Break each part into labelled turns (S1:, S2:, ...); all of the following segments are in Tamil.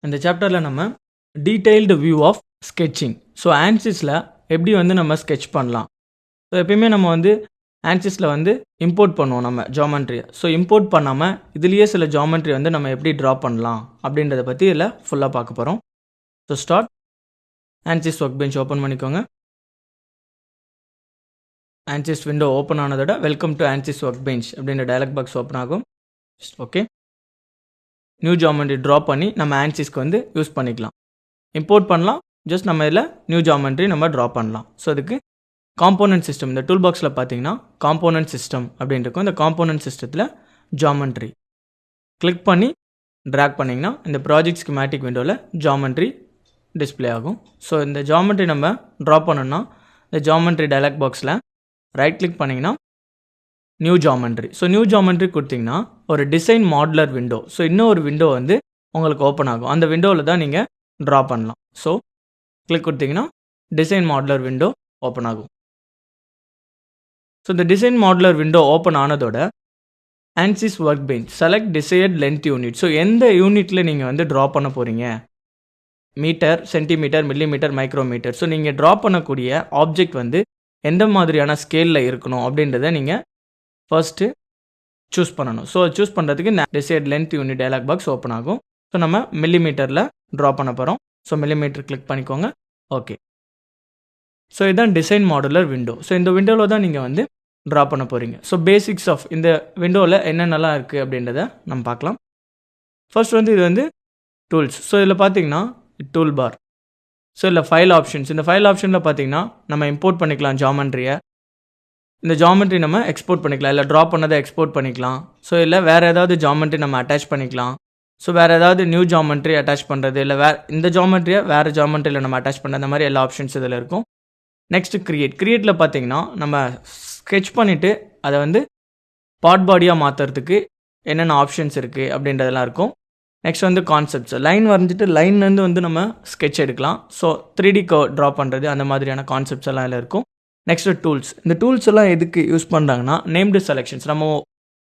S1: இந்த சாப்டரில் நம்ம detailed view of sketching. So ஆன்சிஸில் எப்படி வந்து நம்ம ஸ்கெட்ச் பண்ணலாம். ஸோ எப்பயுமே நம்ம வந்து ஆன்சிஸில் வந்து இம்போர்ட் பண்ணுவோம் நம்ம ஜாமெண்ட்ரியை. ஸோ இம்போர்ட் பண்ணாமல் இதுலேயே சில ஜாமெண்ட்ரி வந்து நம்ம எப்படி ட்ரா பண்ணலாம் அப்படின்றத பற்றி இதில் ஃபுல்லாக பார்க்க போகிறோம். So start. ANSYS work bench open பண்ணிக்கோங்க. ஆன்சிஸ் விண்டோ ஓப்பன் ஆனதோட welcome to ANSYS work bench அப்படின்ற டயலாக் பாக்ஸ் ஓப்பன் ஆகும். ஓகே, நியூ ஜாமெண்ட்ரி ட்ரா பண்ணி நம்ம ஆன்சிஸ்க்கு வந்து யூஸ் பண்ணிக்கலாம். இம்போர்ட் பண்ணலாம், ஜஸ்ட் நம்ம இதில் நியூ ஜாமெண்ட்ரி நம்ம ட்ரா பண்ணலாம். ஸோ அதுக்கு காம்போனன்ட் சிஸ்டம், இந்த டூல் பாக்ஸில் பார்த்தீங்கன்னா காம்போனன்ட் சிஸ்டம் அப்படின்னு இருக்கும். இந்த காம்போனன்ட் சிஸ்டத்தில் ஜாமெண்ட்ரி கிளிக் பண்ணி ட்ராக் பண்ணிங்கன்னா இந்த ப்ராஜெக்ட் ஸ்கிமேட்டிக் விண்டோவில் ஜாமெண்ட்ரி டிஸ்பிளே ஆகும். ஸோ இந்த ஜாமெண்ட்ரி நம்ம ட்ரா பண்ணோன்னா இந்த ஜாமெண்ட்ரி டயலாக் பாக்ஸில் ரைட் கிளிக் பண்ணிங்கன்னா new geometry. So new geometry கொடுத்தீங்கன்னா ஒரு டிசைன் மாடுலர் விண்டோ, ஸோ இன்னொரு விண்டோ வந்து உங்களுக்கு ஓப்பன் ஆகும். அந்த விண்டோவில் தான் நீங்கள் ட்ரா பண்ணலாம். ஸோ கிளிக் கொடுத்தீங்கன்னா டிசைன் மாடுலர் விண்டோ ஓப்பன் ஆகும். ஸோ இந்த டிசைன் மாடுலர் விண்டோ ஓப்பன் ஆனதோட ANSYS work bench select desired length unit. So எந்த யூனிட்டில் நீங்கள் வந்து ட்ரா பண்ண போகிறீங்க, metre, centimetre, millimetre, micrometre. So நீங்கள் ட்ரா பண்ணக்கூடிய ஆப்ஜெக்ட் வந்து எந்த மாதிரியான ஸ்கேலில் இருக்கணும் அப்படின்றத நீங்கள் ஃபர்ஸ்ட்டு சூஸ் பண்ணணும். ஸோ சூஸ் பண்ணுறதுக்கு desired length unit dialog box open ஆகும். ஸோ நம்ம மில்லிமீட்டரில் ட்ரா பண்ண போகிறோம். ஸோ மில்லிமீட்டர் கிளிக் பண்ணிக்கோங்க. ஓகே, ஸோ இதுதான் டிசைன் மாடுலர் விண்டோ. ஸோ இந்த விண்டோவில் தான் நீங்கள் வந்து ட்ரா பண்ண போகிறீங்க. ஸோ பேசிக்ஸ் ஆஃப் இந்த விண்டோவில் என்னென்னலாம் இருக்குது அப்படின்றத நம்ம பார்க்கலாம். ஃபர்ஸ்ட் வந்து இது வந்து டூல்ஸ். ஸோ இதில் பார்த்தீங்கன்னா டூல் பார். ஸோ இதில் ஃபைல் ஆப்ஷன்ஸ். இந்த ஃபைல் ஆப்ஷனில் பார்த்தீங்கன்னா நம்ம இம்போர்ட் பண்ணிக்கலாம் ஜாமெண்ட்ரியை. இந்த ஜாமெண்ட்ரி நம்ம எக்ஸ்போர்ட் பண்ணிக்கலாம், இல்லை ட்ரா பண்ணதை எக்ஸ்போர்ட் பண்ணிக்கலாம். ஸோ இல்லை வேறு ஏதாவது ஜாமெண்ட்ரி நம்ம அட்டாச் பண்ணிக்கலாம். ஸோ வேறு ஏதாவது நியூ ஜாமெண்ட்ரி அட்டாச் பண்ணுறது, இல்லை இந்த ஜாமெண்ட்ரியை வேறு ஜாமெண்ட்ரியில் நம்ம அட்டாச் பண்ணுற அந்த மாதிரி எல்லா ஆப்ஷன்ஸ் இதில் இருக்கும். நெக்ஸ்ட்டு கிரியேட்டில் பார்த்தீங்கன்னா நம்ம ஸ்கெட்ச் பண்ணிவிட்டு அதை வந்து பார்ட் பாடியாக மாற்றுறதுக்கு என்னென்ன ஆப்ஷன்ஸ் இருக்குது அப்படின்றதெல்லாம் இருக்கும். நெக்ஸ்ட் வந்து கான்செப்ட்ஸ், லைன் வரைஞ்சிட்டு லைன்லேருந்து வந்து நம்ம ஸ்கெட்ச் எடுக்கலாம். ஸோ 3D ட்ரா பண்ணுறது அந்த மாதிரியான கான்செப்ட்ஸ் எல்லாம் இதில் இருக்கும். Next tools. இந்த டூல்ஸ் எல்லாம் எதுக்கு யூஸ் பண்ணுறாங்கன்னா நேம்டு செலெக்ஷன்ஸ். நம்ம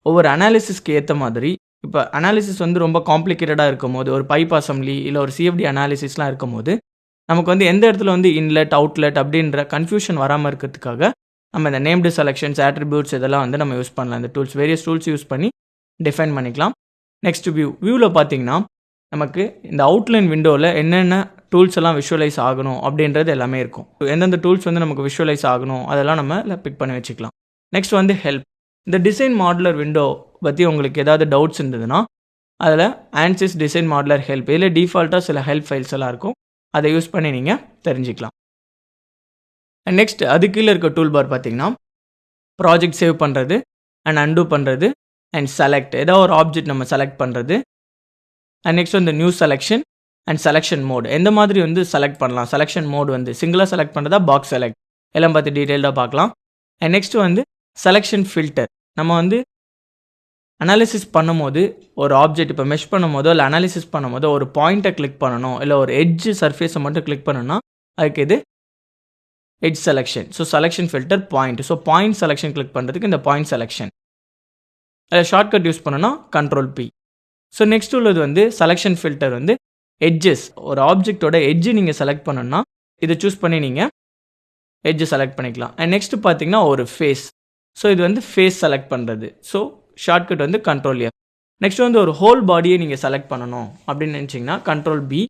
S1: ஒவ்வொரு அனாலிசிஸ்க்கு ஏற்ற மாதிரி, இப்போ அனாலிசிஸ் வந்து ரொம்ப காம்ப்ளிகேட்டடாக இருக்கும் போது, ஒரு பைப் அசம்பிளி இல்லை ஒரு சிஎஃப்டி அனாலிசிஸ்லாம் இருக்கும் போது நமக்கு வந்து எந்த இடத்துல வந்து இன்லெட் அவுட்லெட் அப்படின்ற கன்ஃபியூஷன் வராமல் இருக்கிறதுக்காக நம்ம இந்த நேம்டு செலெக்ஷன்ஸ், ஆட்ரிபியூட்ஸ் இதெல்லாம் வந்து நம்ம யூஸ் பண்ணலாம். இந்த டூல்ஸ் வேரியஸ் டூல்ஸ் யூஸ் பண்ணி டிஃபைன் பண்ணிக்கலாம். நெக்ஸ்ட் வியூவில் பார்த்தீங்கன்னா நமக்கு இந்த அவுட்லைன் விண்டோவில் என்னென்ன டூல்ஸ் எல்லாம் விஷுவலைஸ் ஆகணும் அப்படின்றது எல்லாமே இருக்கும். எந்தெந்த டூல்ஸ் வந்து நமக்கு விஷுவலைஸ் ஆகணும் அதெல்லாம் நம்ம பிக் பண்ணி வச்சுக்கலாம். நெக்ஸ்ட் வந்து ஹெல்ப். இந்த டிசைன் மாடுலர் விண்டோ பற்றி உங்களுக்கு ஏதாவது டவுட்ஸ் இருந்ததுன்னா அதில் ஆன்சிஸ் டிசைன் மாடுலர் ஹெல்ப், இதில் டிஃபால்ட்டாக சில ஹெல்ப் ஃபைல்ஸ் எல்லாம் இருக்கும். அதை யூஸ் பண்ணி நீங்கள் தெரிஞ்சுக்கலாம். அண்ட் நெக்ஸ்ட் அது கீழே இருக்க டூல் பார் பார்த்தீங்கன்னா ப்ராஜெக்ட் சேவ் பண்ணுறது அண்ட் அன்டூ பண்ணுறது அண்ட் செலக்ட், ஏதாவது ஒரு ஆப்ஜெக்ட் நம்ம செலக்ட் பண்ணுறது. அண்ட் நெக்ஸ்ட் வந்து new selection and selection mode, எந்த மாதிரி வந்து செலக்ட் பண்ணலாம். செலெக்ஷன் மோட் வந்து சிங்கிளாக செலக்ட் பண்ணுறதா, பாக்ஸ் செலக்ட், எல்லாம் பார்த்து டீட்டெயில்டாக பார்க்கலாம். அண்ட் நெக்ஸ்ட் வந்து செலெக்ஷன் ஃபில்டர். நம்ம வந்து அனாலிசிஸ் பண்ணும்போது ஒரு ஆப்ஜெக்ட் இப்போ மெஷ் பண்ணும் போதோ இல்லை அனாலிசிஸ் பண்ணும் போதோ ஒரு பாயிண்ட்டை கிளிக் பண்ணணும், இல்லை ஒரு எட்ஜ் சர்ஃபேஸை மட்டும் கிளிக் பண்ணணும்னா அதுக்கு இது edge selection. So selection filter point. So point selection click பண்ணுறதுக்கு இந்த பாயிண்ட் செலெக்ஷன். அதில் ஷார்ட்கட் யூஸ் பண்ணோன்னா Ctrl+P. ஸோ நெக்ஸ்ட் உள்ளது வந்து செலெக்ஷன் ஃபில்டர் வந்து எட்ஜஸ். ஒரு ஆப்ஜெக்டோட எட்ஜு நீங்கள் செலக்ட் பண்ணணும்னா இதை சூஸ் பண்ணி நீங்கள் எட்ஜு செலக்ட் பண்ணிக்கலாம். அண்ட் நெக்ஸ்ட் பார்த்தீங்கன்னா ஒரு ஃபேஸ். ஸோ இது வந்து ஃபேஸ் செலக்ட் பண்ணுறது. ஸோ ஷார்ட்கட் வந்து Ctrl+F. நெக்ஸ்ட் வந்து ஒரு ஹோல் பாடியை நீங்கள் செலக்ட் பண்ணணும் அப்படின்னு நினச்சிங்கன்னா Ctrl+B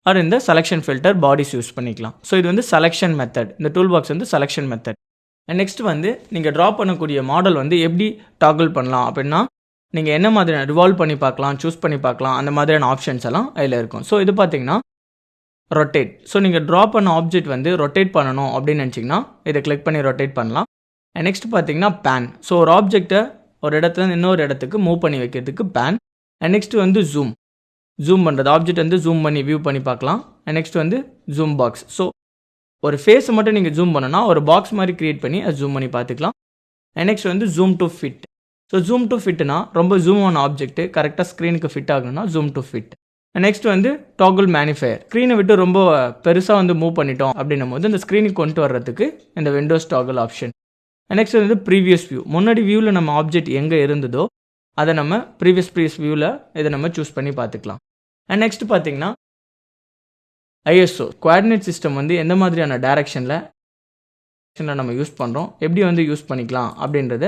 S1: ஆர் இந்த செலெக்ஷன் ஃபில்டர் பாடிஸ் யூஸ் பண்ணிக்கலாம். ஸோ இது வந்து செலெக்ஷன் மெத்தட். இந்த டூல் பாக்ஸ் வந்து செலெக்ஷன் மெத்தட். அண்ட் நெக்ஸ்ட் வந்து நீங்கள் ட்ரா பண்ணக்கூடிய மாடல் வந்து எப்படி டாகிள் பண்ணலாம் அப்படின்னா நீங்கள் என்ன மாதிரியான ரிவால்வ் பண்ணி பார்க்கலாம், சூஸ் பண்ணி பார்க்கலாம், அந்த மாதிரியான ஆப்ஷன்ஸ் எல்லாம் அதில் இருக்கும். ஸோ இது பார்த்தீங்கன்னா ரொட்டேட். ஸோ நீங்கள் ட்ரா பண்ண ஆப்ஜெக்ட் வந்து ரொட்டேட் பண்ணணும் அப்படின்னு நினச்சிங்கன்னா இதை கிளிக் பண்ணி ரொட்டேட் பண்ணலாம். அண்ட் நெக்ஸ்ட் பார்த்தீங்கன்னா பேன். ஸோ ஒரு ஆப்ஜெக்டை ஒரு இடத்துல இன்னொரு இடத்துக்கு மூவ் பண்ணி வைக்கிறதுக்கு பேன். அண்ட் நெக்ஸ்ட் வந்து ஜூம் பண்ணுறது, ஆப்ஜெக்ட் வந்து ஜூம் பண்ணி வியூ பண்ணி பார்க்கலாம். அண்ட் நெக்ஸ்ட் வந்து ஜூம் பாக்ஸ். ஸோ ஒரு ஃபேஸை மட்டும் நீங்கள் ஜூம் பண்ணனா ஒரு பாக்ஸ் மாதிரி க்ரியேட் பண்ணி அதை ஜூம் பண்ணி பார்த்துக்கலாம். அண்ட் நெக்ஸ்ட் வந்து zoom to fit. So zoom to ஃபிட்னா ரொம்ப ஜூம் ஆன ஆப்ஜெக்ட் கரெக்டாக ஸ்க்ரீனுக்கு ஃபிட் ஆகணும்னா ஜூம் டு ஃபிட். நெக்ஸ்ட் வந்து டாகிள் மேனிஃபையர். ஸ்க்ரீனை விட்டு ரொம்ப பெருசாக வந்து மூவ் பண்ணிட்டோம் அப்படின்னும் போது இந்த ஸ்க்ரீனுக்கு கொண்டு வர்றதுக்கு இந்த விண்டோஸ் டாகிள் ஆப்ஷன். நெக்ஸ்ட் வந்து ப்ரீவியஸ் வியூ. முன்னாடி வியூவில் நம்ம ஆப்ஜெக்ட் எங்கே இருந்ததோ அதை நம்ம ப்ரீவியஸ் வியூவில் இதை நம்ம சூஸ் பண்ணி பார்த்துக்கலாம். அண்ட் நெக்ஸ்ட் பார்த்தீங்கன்னா ஐஎஸ்ஓ கோஆர்டினேட் சிஸ்டம் வந்து எந்த மாதிரியான டைரக்ஷனில் நம்ம யூஸ் பண்ணுறோம், எப்படி வந்து யூஸ் பண்ணிக்கலாம் அப்படின்றத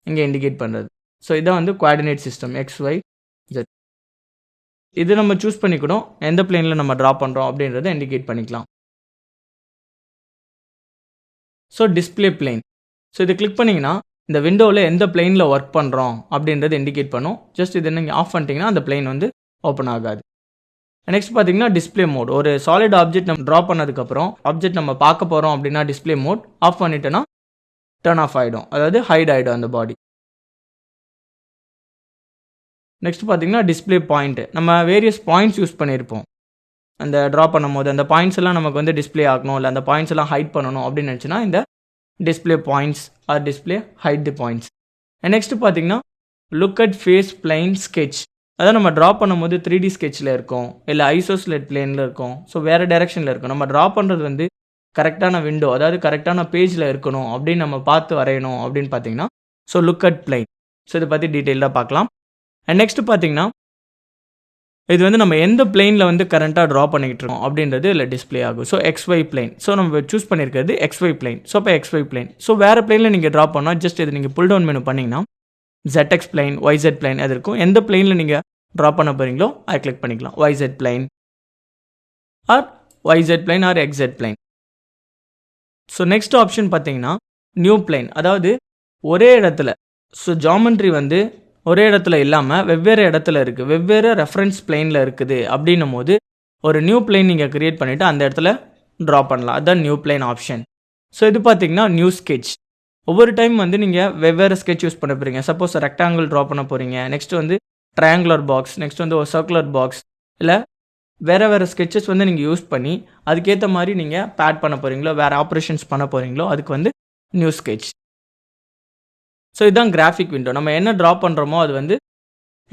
S1: இங்கே இண்டிகேட் பண்ணுறது. ஸோ இதான் வந்து கோஆர்டினேட் சிஸ்டம் XY Z. இது நம்ம சூஸ் பண்ணிக்கணும் எந்த பிளேனில் நம்ம ட்ரா பண்ணுறோம் அப்படின்றத இண்டிகேட் பண்ணிக்கலாம். So display plane. ஸோ இது கிளிக் பண்ணிங்கன்னா இந்த விண்டோவில் எந்த பிளேனில் ஒர்க் பண்ணுறோம் அப்படின்றத இண்டிகேட் பண்ணும். ஜஸ்ட் இது நீங்கள் ஆஃப் பண்ணிட்டீங்கன்னா அந்த பிளேன் வந்து ஓப்பன் ஆகாது. நெக்ஸ்ட் பார்த்தீங்கன்னா டிஸ்பிளே மோட். ஒரு சாலிட் ஆப்ஜெக்ட் நம்ம ட்ரா பண்ணதுக்கப்புறம் ஆப்ஜெக்ட் நம்ம பார்க்க போகிறோம் அப்படின்னா டிஸ்பிளே மோட் ஆஃப் பண்ணிட்டோன்னா டர்ன் ஆஃப் ஆகிடும், அதாவது ஹைட் ஆகிடும் அந்த பாடி. நெக்ஸ்ட் பார்த்தீங்கன்னா டிஸ்பிளே பாயிண்ட். நம்ம வேரியஸ் பாயிண்ட்ஸ் யூஸ் பண்ணியிருப்போம் அந்த ட்ரா பண்ணும் போது. அந்த பாயிண்ட்ஸ் எல்லாம் நமக்கு வந்து டிஸ்பிளே ஆகணும், இல்லை அந்த பாயிண்ட்ஸ் எல்லாம் ஹைட் பண்ணணும் அப்படின்னு நினச்சினா இந்த display points or display hide the points. Next பார்த்தீங்கன்னா look at face plane sketch. அதாவது நம்ம ட்ரா பண்ணும்போது 3D ஸ்கெட்சில் இருக்கும், இல்லை ஐசோஸ்லேட் பிளேனில் இருக்கும், ஸோ வேறு டைரெக்ஷனில் இருக்கும். நம்ம ட்ரா பண்ணுறது வந்து கரெக்டான விண்டோ, அதாவது கரெக்டான பேஜில் இருக்கணும் அப்படின்னு நம்ம பார்த்து வரையணும் அப்படின்னு பார்த்தீங்கன்னா so look at plain. So இதை பற்றி டீட்டெயிலாக பார்க்கலாம். அண்ட் நெக்ஸ்ட் பார்த்தீங்கன்னா இது வந்து நம்ம எந்த பிளேனில் வந்து கரண்ட்டாக ட்ரா பண்ணிக்கிட்டு இருக்கோம் அப்படின்றது இல்லை டிஸ்பிளே ஆகும். So XY plane. ஸோ நம்ம சூஸ் பண்ணியிருக்கிறது XY பிளேன். ஸோ இப்போ XY பிளேன். ஸோ வேறு பிளேனில் நீங்கள் ட்ரா பண்ணால் ஜஸ்ட் இது நீங்கள் புல் டவுன் மெனு பண்ணிங்கன்னா ZX பிளைன், YZ பிளைன் அது இருக்கும். எந்த பிளேனில் நீங்கள் ட்ரா பண்ண போகிறீங்களோ அதை கிளிக் பண்ணிக்கலாம். YZ plane or YZ plane or XZ plane. So next option பார்த்தீங்கன்னா நியூ பிளைன். அதாவது ஒரே இடத்துல, ஸோ ஜாமெண்ட்ரி வந்து ஒரே இடத்துல இல்லாமல் வெவ்வேறு இடத்துல இருக்குது, வெவ்வேறு ரெஃபரன்ஸ் பிளைனில் இருக்குது அப்படின்னும் போது ஒரு நியூ பிளைன் நீங்கள் க்ரியேட் பண்ணிவிட்டு அந்த இடத்துல ட்ரா பண்ணலாம். அதுதான் நியூ பிளைன் ஆப்ஷன். ஸோ இது பார்த்தீங்கன்னா நியூ ஸ்கெட்ச். ஒவ்வொரு டைம் வந்து நீங்கள் வெவ்வேறு ஸ்கெட்ச் யூஸ் பண்ண போகிறீங்க. சப்போஸ் ரெக்டாங்கிள் ட்ரா பண்ண போகிறீங்க, நெக்ஸ்ட் வந்து ட்ரையாங்குலர் பாக்ஸ், நெக்ஸ்ட் வந்து ஒரு சர்க்குலர் பாக்ஸ், இல்லை வேறு ஸ்கெட்சஸ் வந்து நீங்கள் யூஸ் பண்ணி அதுக்கேற்ற மாதிரி நீங்கள் பேட் பண்ண போகிறீங்களோ, வேறு ஆப்ரேஷன்ஸ் பண்ண போகிறீங்களோ அதுக்கு வந்து நியூ ஸ்கெட்ச். ஸோ இதுதான் கிராஃபிக் விண்டோ. நம்ம என்ன ட்ரா பண்ணுறோமோ அது வந்து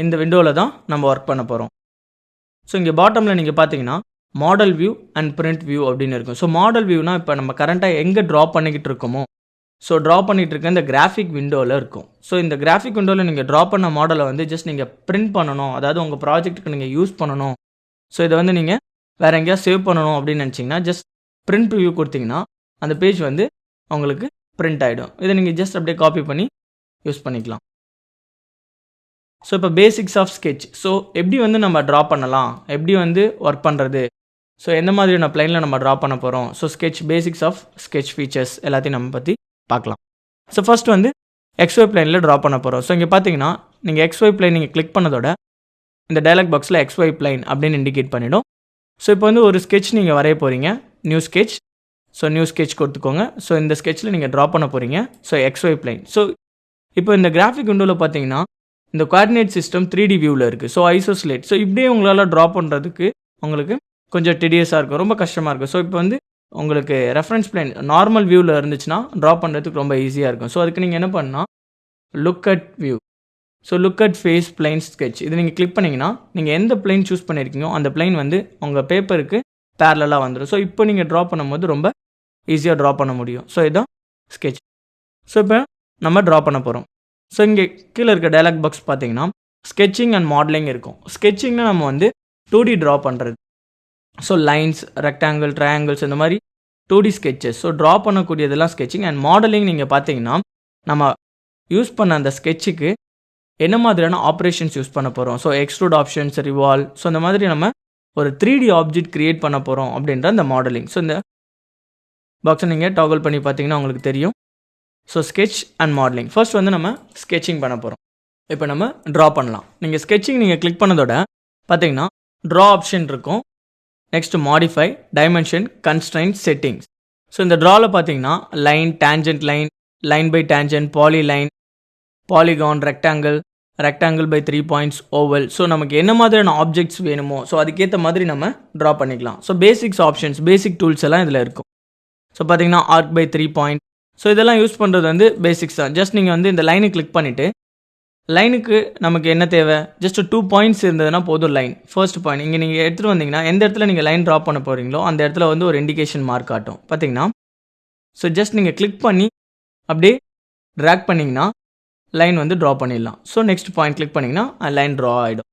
S1: இந்த விண்டோவில் தான் நம்ம ஒர்க் பண்ண போகிறோம். ஸோ இங்கே பாட்டமில் நீங்கள் பார்த்தீங்கன்னா model view and print view அப்படின்னு இருக்கும். ஸோ மாடல் வியூனா இப்போ நம்ம கரண்ட்டாக எங்கே ட்ரா பண்ணிக்கிட்டு இருக்கோமோ, ஸோ ட்ரா பண்ணிகிட்டு இருக்க இந்த கிராஃபிக் விண்டோவில் இருக்கும். ஸோ இந்த கிராஃபிக் விண்டோவில் நீங்கள் ட்ரா பண்ண மாடலை வந்து ஜஸ்ட் நீங்கள் பிரிண்ட் பண்ணணும், அதாவது உங்கள் ப்ராஜெக்ட்டுக்கு நீங்கள் யூஸ் பண்ணணும். ஸோ இதை வந்து நீங்கள் வேறு எங்கேயா சேவ் பண்ணணும் அப்படின்னு நினச்சிங்கன்னா ஜஸ்ட் பிரிண்ட் வியூ கொடுத்தீங்கன்னா அந்த பேஜ் வந்து உங்களுக்கு பிரிண்ட் ஆகிடும். இதை நீங்கள் ஜஸ்ட் அப்படியே காப்பி பண்ணி யூஸ் பண்ணிக்கலாம். ஸோ இப்போ பேசிக்ஸ் ஆஃப் ஸ்கெட்ச். ஸோ எப்படி வந்து நம்ம ட்ரா பண்ணலாம், எப்படி வந்து ஒர்க் பண்ணுறது, ஸோ எந்த மாதிரியான பிளைனில் நம்ம ட்ரா பண்ண போகிறோம், so sketch basics of sketch features எல்லாத்தையும் நம்ம பற்றி பார்க்கலாம். ஸோ ஃபர்ஸ்ட் வந்து XY பிளைனில் ட்ரா பண்ண போகிறோம். ஸோ இங்கே பார்த்தீங்கன்னா நீங்கள் XY பிளைன் நீங்கள் கிளிக் பண்ணதோட இந்த டயலாக் பாக்ஸில் XY பிளைன் அப்படின்னு இண்டிகேட் பண்ணிடும். ஸோ இப்போ வந்து ஒரு ஸ்கெட்ச் நீங்கள் வரைய போகிறீங்க, new sketch. So new sketch கொடுத்துக்கோங்க. ஸோ இந்த ஸ்கெட்சில் நீங்கள் ட்ரா பண்ண போகிறீங்க. So XY plane. ஸோ இப்போ இந்த கிராஃபிக் விண்டோவில் பார்த்தீங்கன்னா இந்த கோஆர்டினேட் சிஸ்டம் 3D வியூவில் இருக்குது. ஸோ ஐசோஸ்லேட். ஸோ இப்படியே உங்களால் ட்ரா பண்ணுறதுக்கு உங்களுக்கு கொஞ்சம் டெடியஸாக இருக்கும், ரொம்ப கஷ்டமாக இருக்கும். ஸோ இப்போ வந்து உங்களுக்கு ரெஃபரன்ஸ் பிளைன் நார்மல் வியூவில் இருந்துச்சுன்னா ட்ரா பண்ணுறதுக்கு ரொம்ப ஈஸியாக இருக்கும். ஸோ அதுக்கு நீங்கள் என்ன பண்ணால் look at view, so look at face plane sketch இது நீங்கள் கிளிக் பண்ணிங்கன்னா நீங்கள் எந்த பிளைன் சூஸ் பண்ணியிருக்கீங்களோ அந்த பிளைன் வந்து உங்கள் பேப்பருக்கு பேரலாக வந்துடும். ஸோ இப்போ நீங்கள் ட்ரா பண்ணும்போது ரொம்ப ஈஸியாக ட்ரா பண்ண முடியும். ஸோ இதுதான் ஸ்கெட்ச். ஸோ இப்போ நம்ம ட்ரா பண்ண போகிறோம். ஸோ இங்கே கீழே இருக்க டயலாக் பாக்ஸ் பார்த்தீங்கன்னா ஸ்கெட்சிங் அண்ட் மாடலிங் இருக்கும். ஸ்கெட்சிங்னா நம்ம வந்து 2D ட்ரா பண்ணுறது. ஸோ லைன்ஸ், ரெக்டாங்கிள், ட்ரையாங்கிள்ஸ் இந்த மாதிரி 2D ஸ்கெட்சஸ். ஸோ ட்ரா பண்ணக்கூடியதெல்லாம் ஸ்கெட்சிங். அண்ட் மாடலிங் நீங்கள் பார்த்தீங்கன்னா நம்ம யூஸ் பண்ண அந்த ஸ்கெட்சுக்கு என்ன மாதிரியான ஆப்ரேஷன்ஸ் யூஸ் பண்ண போகிறோம். So extrude options, revolve, so இந்த மாதிரி நம்ம ஒரு 3D ஆப்ஜெக்ட் க்ரியேட் பண்ண போகிறோம் அப்படின்ற அந்த மாடலிங். ஸோ இந்த பாக்ஸை நீங்கள் டாகல் பண்ணி பார்த்தீங்கன்னா உங்களுக்கு தெரியும். So sketch and modelling. First வந்து நம்ம ஸ்கெட்சிங் பண்ண போகிறோம். இப்போ நம்ம ட்ரா பண்ணலாம். நீங்கள் ஸ்கெட்சிங் நீங்கள் கிளிக் பண்ணதோட பார்த்தீங்கன்னா ட்ரா ஆப்ஷன் இருக்கும். Next modify, dimension, constraint, settings. So இந்த ட்ராவில் பார்த்தீங்கன்னா line, tangent line, line by tangent, poly line, polygon, rectangle by 3 points, oval. So நமக்கு என்ன மாதிரியான ஆப்ஜெக்ட்ஸ் வேணுமோ ஸோ அதுக்கேற்ற மாதிரி நம்ம ட்ரா பண்ணிக்கலாம். ஸோ பேசிக்ஸ் ஆப்ஷன்ஸ், பேசிக் டூல்ஸ் எல்லாம் இதில் இருக்கும். ஸோ பார்த்தீங்கன்னா ஆர்க் பை 3 பாயிண்ட். ஸோ இதெல்லாம் யூஸ் பண்ணுறது வந்து பேசிக்ஸ் தான். ஜஸ்ட் நீங்கள் வந்து இந்த லைனை கிளிக் பண்ணிவிட்டு லைனுக்கு நமக்கு என்ன தேவை, ஜஸ்ட் 2 பாயிண்ட்ஸ் இருந்ததுன்னா போதும். லைன் ஃபர்ஸ்ட் பாயிண்ட் இங்கே நீங்கள் எடுத்துகிட்டு வந்தீங்கன்னா எந்த இடத்துல நீங்கள் லைன் ட்ரா பண்ண போகிறீங்களோ அந்த இடத்துல வந்து ஒரு இண்டிகேஷன் மார்க் காட்டும் பார்த்தீங்கன்னா. ஸோ ஜஸ்ட் நீங்கள் கிளிக் பண்ணி அப்படியே ட்ராக் பண்ணிங்கன்னா லைன் வந்து ட்ரா பண்ணிடலாம். ஸோ நெக்ஸ்ட் பாயிண்ட் கிளிக் பண்ணிங்கன்னா லைன் ட்ரா ஆகிடும்.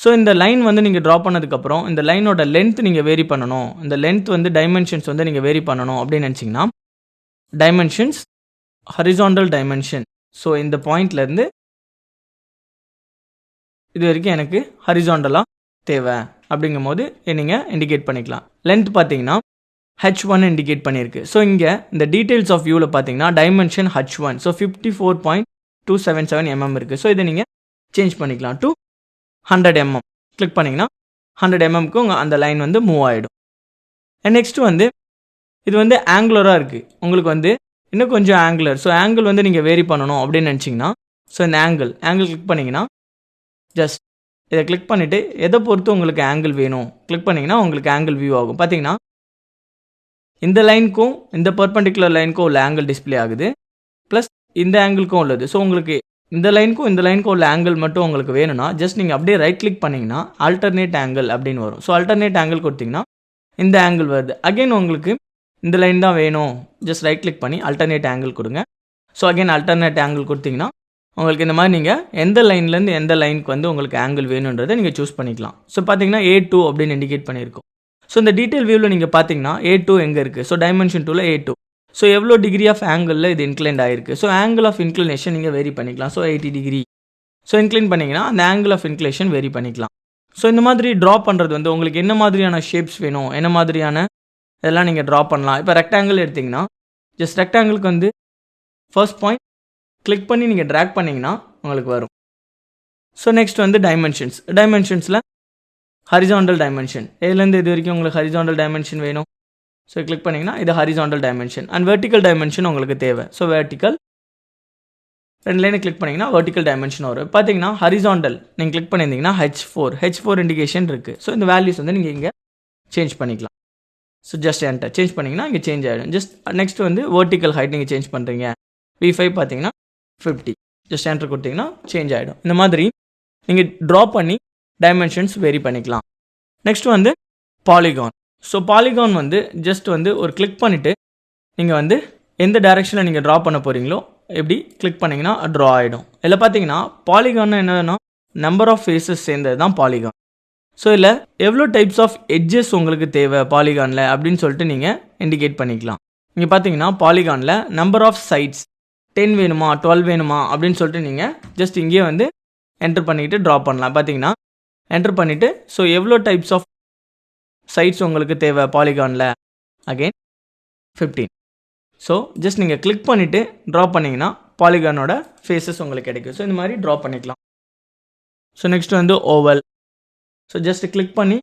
S1: ஸோ இந்த லைன் வந்து நீங்கள் ட்ரா பண்ணதுக்கப்புறம் இந்த லைனோட லென்த் நீங்கள் வேரி பண்ணணும், இந்த லென்த் வந்து டைமென்ஷன்ஸ் வந்து நீங்கள் வேரி பண்ணணும் அப்படின்னு நினச்சிங்கன்னா டைமென்ஷன்ஸ் ஹரிசாண்டல் டைமென்ஷன். ஸோ இந்த பாயிண்ட்லேருந்து இது வரைக்கும் எனக்கு ஹரிசாண்டலாக தேவை அப்படிங்கும் போது நீங்கள் இண்டிகேட் பண்ணிக்கலாம். லென்த் பார்த்தீங்கன்னா H1 இண்டிகேட் பண்ணியிருக்கு. ஸோ இங்கே இந்த டீட்டெயில்ஸ் ஆஃப் வியூவில் பார்த்தீங்கன்னா டைமென்ஷன் H1, ஸோ 54.277 mm இருக்குது. ஸோ இதை நீங்கள் சேஞ்ச் பண்ணிக்கலாம் டு 100 mm. கிளிக் பண்ணிங்கன்னா 100 mmக்கு அந்த லைன் வந்து மூவ் ஆகிடும். நெக்ஸ்ட்டு வந்து இது வந்து ஆங்குலராக இருக்குது, உங்களுக்கு வந்து இன்னும் கொஞ்சம் ஆங்குலர். ஸோ ஆங்கிள் வந்து நீங்கள் வேரி பண்ணணும் அப்படின்னு நினச்சிங்கன்னா ஸோ இந்த ஆங்கிள் கிளிக் பண்ணிங்கன்னா ஜஸ்ட் இதை கிளிக் பண்ணிவிட்டு எதை பொறுத்து உங்களுக்கு ஆங்கிள் வேணும் கிளிக் பண்ணிங்கன்னா உங்களுக்கு ஆங்கிள் வியூ ஆகும். பார்த்தீங்கன்னா இந்த லைனுக்கும் இந்த பர்பண்டிகுலர் லைனுக்கும் உள்ள ஆங்கிள் டிஸ்பிளே ஆகுது, ப்ளஸ் இந்த ஆங்கிளுக்கும் உள்ளது. ஸோ உங்களுக்கு இந்த லைனுக்கும் உள்ள ஆங்கிள் மட்டும் உங்களுக்கு வேணும்னா ஜஸ்ட் நீங்கள் அப்படியே ரைட் கிளிக் பண்ணிங்கன்னா ஆல்டர்னேட் ஆங்கிள் அப்படின்னு வரும். ஸோ ஆல்டர்னேட் ஆங்கிள் கொடுத்தீங்கன்னா இந்த ஆங்கிள் வருது. அகைன் உங்களுக்கு இந்த லைன் தான் வேணும், ஜஸ்ட் ரைட் கிளிக் பண்ணி ஆல்டர்னேட் ஆங்கிள் கொடுங்க. ஸோ அகைன் ஆல்டர்னேட் ஆங்கிள் கொடுத்தீங்கன்னா உங்களுக்கு இந்த மாதிரி நீங்கள் எந்த லைன்லேருந்து எந்த லைனுக்கு வந்து உங்களுக்கு ஆங்கிள் வேணுன்றதை நீங்கள் சூஸ் பண்ணிக்கலாம். ஸோ பார்த்தீங்கன்னா A2 அப்படின்னு இண்டிகேட் பண்ணியிருக்கோம். ஸோ இந்த டீட்டெயில் வியூவில் நீங்கள் பார்த்தீங்கன்னா A2 எங்கே இருக்குது, ஸோ டைமென்ஷன் 2ல A2. ஸோ எவ்வளோ டிகிரி ஆஃப் ஆங்கிளில் இது இன்க்ளைண்ட் ஆகிருக்கு. ஸோ ஆங்கிள் ஆஃப் இன்க்ளினேஷன் நீங்கள் வேரி பண்ணிக்கலாம். So 80 degree. ஸோ இன்க்ளைன் பண்ணிங்கன்னா அந்த ஆங்கிள் ஆஃப் இன்க்ளினேஷன் வேரி பண்ணிக்கலாம். ஸோ இந்த மாதிரி ட்ரா பண்ணுறது வந்து உங்களுக்கு என்ன மாதிரியான ஷேப்ஸ் வேணும், என்ன மாதிரியான இதெல்லாம் நீங்கள் ட்ரா பண்ணலாம். இப்போ ரெக்டாங்கிள் எடுத்திங்கன்னா ஜஸ்ட் ரெக்டாங்கிளுக்கு வந்து ஃபர்ஸ்ட் பாயிண்ட் கிளிக் பண்ணி நீங்கள் ட்ராக் பண்ணிங்கன்னா உங்களுக்கு வரும். ஸோ நெக்ஸ்ட் வந்து டைமென்ஷன்ஸில் ஹரிசாண்டல் டைமென்ஷன், இதுலேருந்து இது வரைக்கும் உங்களுக்கு ஹரிசாண்டல் டைமென்ஷன் வேணும். ஸோ கிளிக் பண்ணிங்கன்னா இது horizontal dimension. And vertical dimension உங்களுக்கு தேவை. ஸோ வெர்டிக்கல் 2 லைனை கிளிக் பண்ணிங்கன்னா வெர்டிக்கல் டைமென்ஷன் வரும். பார்த்தீங்கன்னா ஹரிசாண்டல் நீங்கள் கிளிக் பண்ணியிருந்தீங்கன்னா H4 இண்டிகேஷன் இருக்குது. ஸோ இந்த வேல்யூஸ் வந்து நீங்கள் இங்கே சேஞ்ச் பண்ணிக்கலாம். ஸோ ஜஸ்ட் என்டர் சேஞ்ச் பண்ணிங்கன்னா இங்கே சேஞ்ச் ஆகிடும். ஜஸ்ட் நெக்ஸ்ட் வந்து வெர்டிக்கல் ஹைட் நீங்கள் சேஞ்ச் பண்ணுறீங்க, V5 பார்த்தீங்கன்னா 50, ஜஸ்ட் என்டர் கொடுத்தீங்கன்னா சேஞ்ச் ஆகிடும். இந்த மாதிரி நீங்கள் ட்ரா பண்ணி டைமென்ஷன்ஸ் வேரி பண்ணிக்கலாம். நெக்ஸ்ட் வந்து பாலிகான். ஸோ பாலிகான் வந்து ஜஸ்ட் வந்து ஒரு கிளிக் பண்ணிவிட்டு நீங்கள் வந்து எந்த டைரெக்ஷனில் நீங்கள் ட்ரா பண்ண போகிறீங்களோ எப்படி கிளிக் பண்ணிங்கன்னா ட்ரா ஆகிடும். இதில் பார்த்தீங்கன்னா பாலிகான் என்னன்னா நம்பர் ஆஃப் ஃபேஸஸ் சேர்ந்தது தான் பாலிகான். ஸோ இதில் எவ்வளோ டைப்ஸ் ஆஃப் எட்ஜஸ் உங்களுக்கு தேவை பாலிகானில் அப்படின்னு சொல்லிட்டு நீங்கள் இண்டிகேட் பண்ணிக்கலாம். இங்கே பார்த்தீங்கன்னா பாலிகானில் நம்பர் ஆஃப் சைட்ஸ் 10 வேணுமா 12 வேணுமா அப்படின்னு சொல்லிட்டு நீங்கள் ஜஸ்ட் இங்கேயே வந்து என்டர் பண்ணிக்கிட்டு ட்ரா பண்ணலாம். பார்த்தீங்கன்னா என்டர் பண்ணிவிட்டு ஸோ எவ்வளோ டைப்ஸ் ஆஃப் சைட்ஸ் உங்களுக்கு தேவை பாலிகானில், அகெயின் 15. ஸோ ஜஸ்ட் நீங்கள் கிளிக் பண்ணிவிட்டு ட்ரா பண்ணிங்கன்னா பாலிகானோட ஃபேஸஸ் உங்களுக்கு கிடைக்கும். ஸோ இந்த மாதிரி ட்ரா பண்ணிக்கலாம். ஸோ நெக்ஸ்ட் வந்து ஓவல். ஸோ ஜஸ்ட் கிளிக் பண்ணி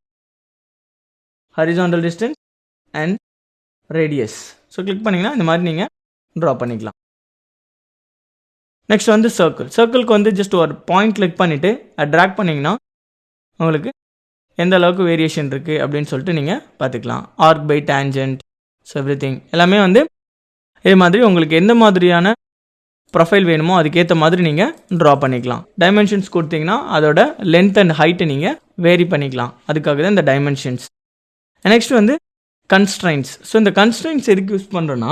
S1: horizontal distance and radius, so click பண்ணிங்கன்னா இந்த மாதிரி நீங்கள் ட்ரா பண்ணிக்கலாம். நெக்ஸ்ட் வந்து சர்க்கிளுக்கு வந்து ஜஸ்ட் ஒரு பாயிண்ட் கிளிக் பண்ணிவிட்டு ட்ராக் பண்ணிங்கன்னா உங்களுக்கு எந்த அளவுக்கு வேரியேஷன் இருக்குது அப்படின்னு சொல்லிட்டு நீங்கள் பார்த்துக்கலாம். Arc by tangent, so everything எல்லாமே வந்து இதே மாதிரி உங்களுக்கு எந்த மாதிரியான ப்ரொஃபைல் வேணுமோ அதுக்கேற்ற மாதிரி நீங்கள் ட்ரா பண்ணிக்கலாம். டைமென்ஷன்ஸ் கொடுத்தீங்கன்னா அதோட லென்த் அண்ட் ஹைட்டை நீங்கள் வேரி பண்ணிக்கலாம். அதுக்காக தான் இந்த டைமென்ஷன்ஸ். நெக்ஸ்ட் வந்து கன்ஸ்ட்ரைன்ஸ். ஸோ இந்த கன்ஸ்ட்ரைன்ஸ் எதுக்கு யூஸ் பண்ணுறோன்னா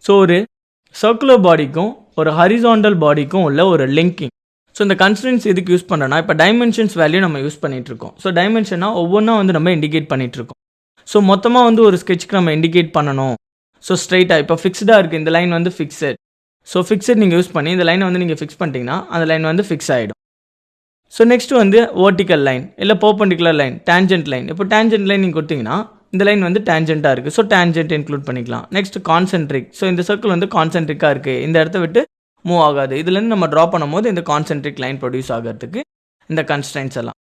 S1: ஸோ ஒரு சர்க்குலர் பாடிக்கும் ஒரு ஹரிசாண்டல் பாடிக்கும் உள்ள ஒரு லிங்கிங். ஸோ இந்த கன்ஸ்ட்ரைன்ஸ் எதுக்கு யூஸ் பண்ணுறோன்னா இப்போ டைமென்ஷன்ஸ் வேல்யூ நம்ம யூஸ் பண்ணிகிட்ருக்கோம். ஸோ டைமென்ஷனாக ஒவ்வொன்றா வந்து நம்ம இண்டிகேட் பண்ணிகிட்ருக்கோம். ஸோ மொத்தமாக வந்து ஒரு ஸ்கெட்ச்க்கு நம்ம இண்டிகேட் பண்ணணும். ஸோ ஸ்ட்ரைட்டாக இப்போ ஃபிக்ஸ்டாக இருக்குது, இந்த லைன் வந்து ஃபிக்ஸட். ஸோ ஃபிக்ஸட் நீங்கள் யூஸ் பண்ணி இந்த லைனை வந்து நீங்கள் ஃபிக்ஸ் பண்ணிட்டீங்கன்னா அந்த லைன் வந்து ஃபிக்ஸ் ஆகிடும். ஸோ நெக்ஸ்ட் வந்து வெர்டிக்கல் லைன் இல்லை பர்பெண்டிகுலர் லைன், டேஞ்சன்ட் லைன். இப்போ டேஞ்சன்ட் லைன் நீங்கள் கொடுத்தீங்கன்னா இந்த லைன் வந்து டேஞ்சண்ட்டாக இருக்குது. ஸோ டேஞ்சன்ட் இன்க்ளூட் பண்ணிக்கலாம். Next concentric. ஸோ இந்த சர்க்கிள் வந்து கான்சென்ட்ரிக்காக இருக்குது, இந்த இடத்த விட்டு மூவ் ஆகாது. இதுலேருந்து நம்ம ட்ரா பண்ணும்போது இந்த கான்சென்ட்ரிக் லைன் ப்ரொடியூஸ் ஆகிறதுக்கு இந்த கன்ஸ்ட்ரைன்ஸ் எல்லாம்.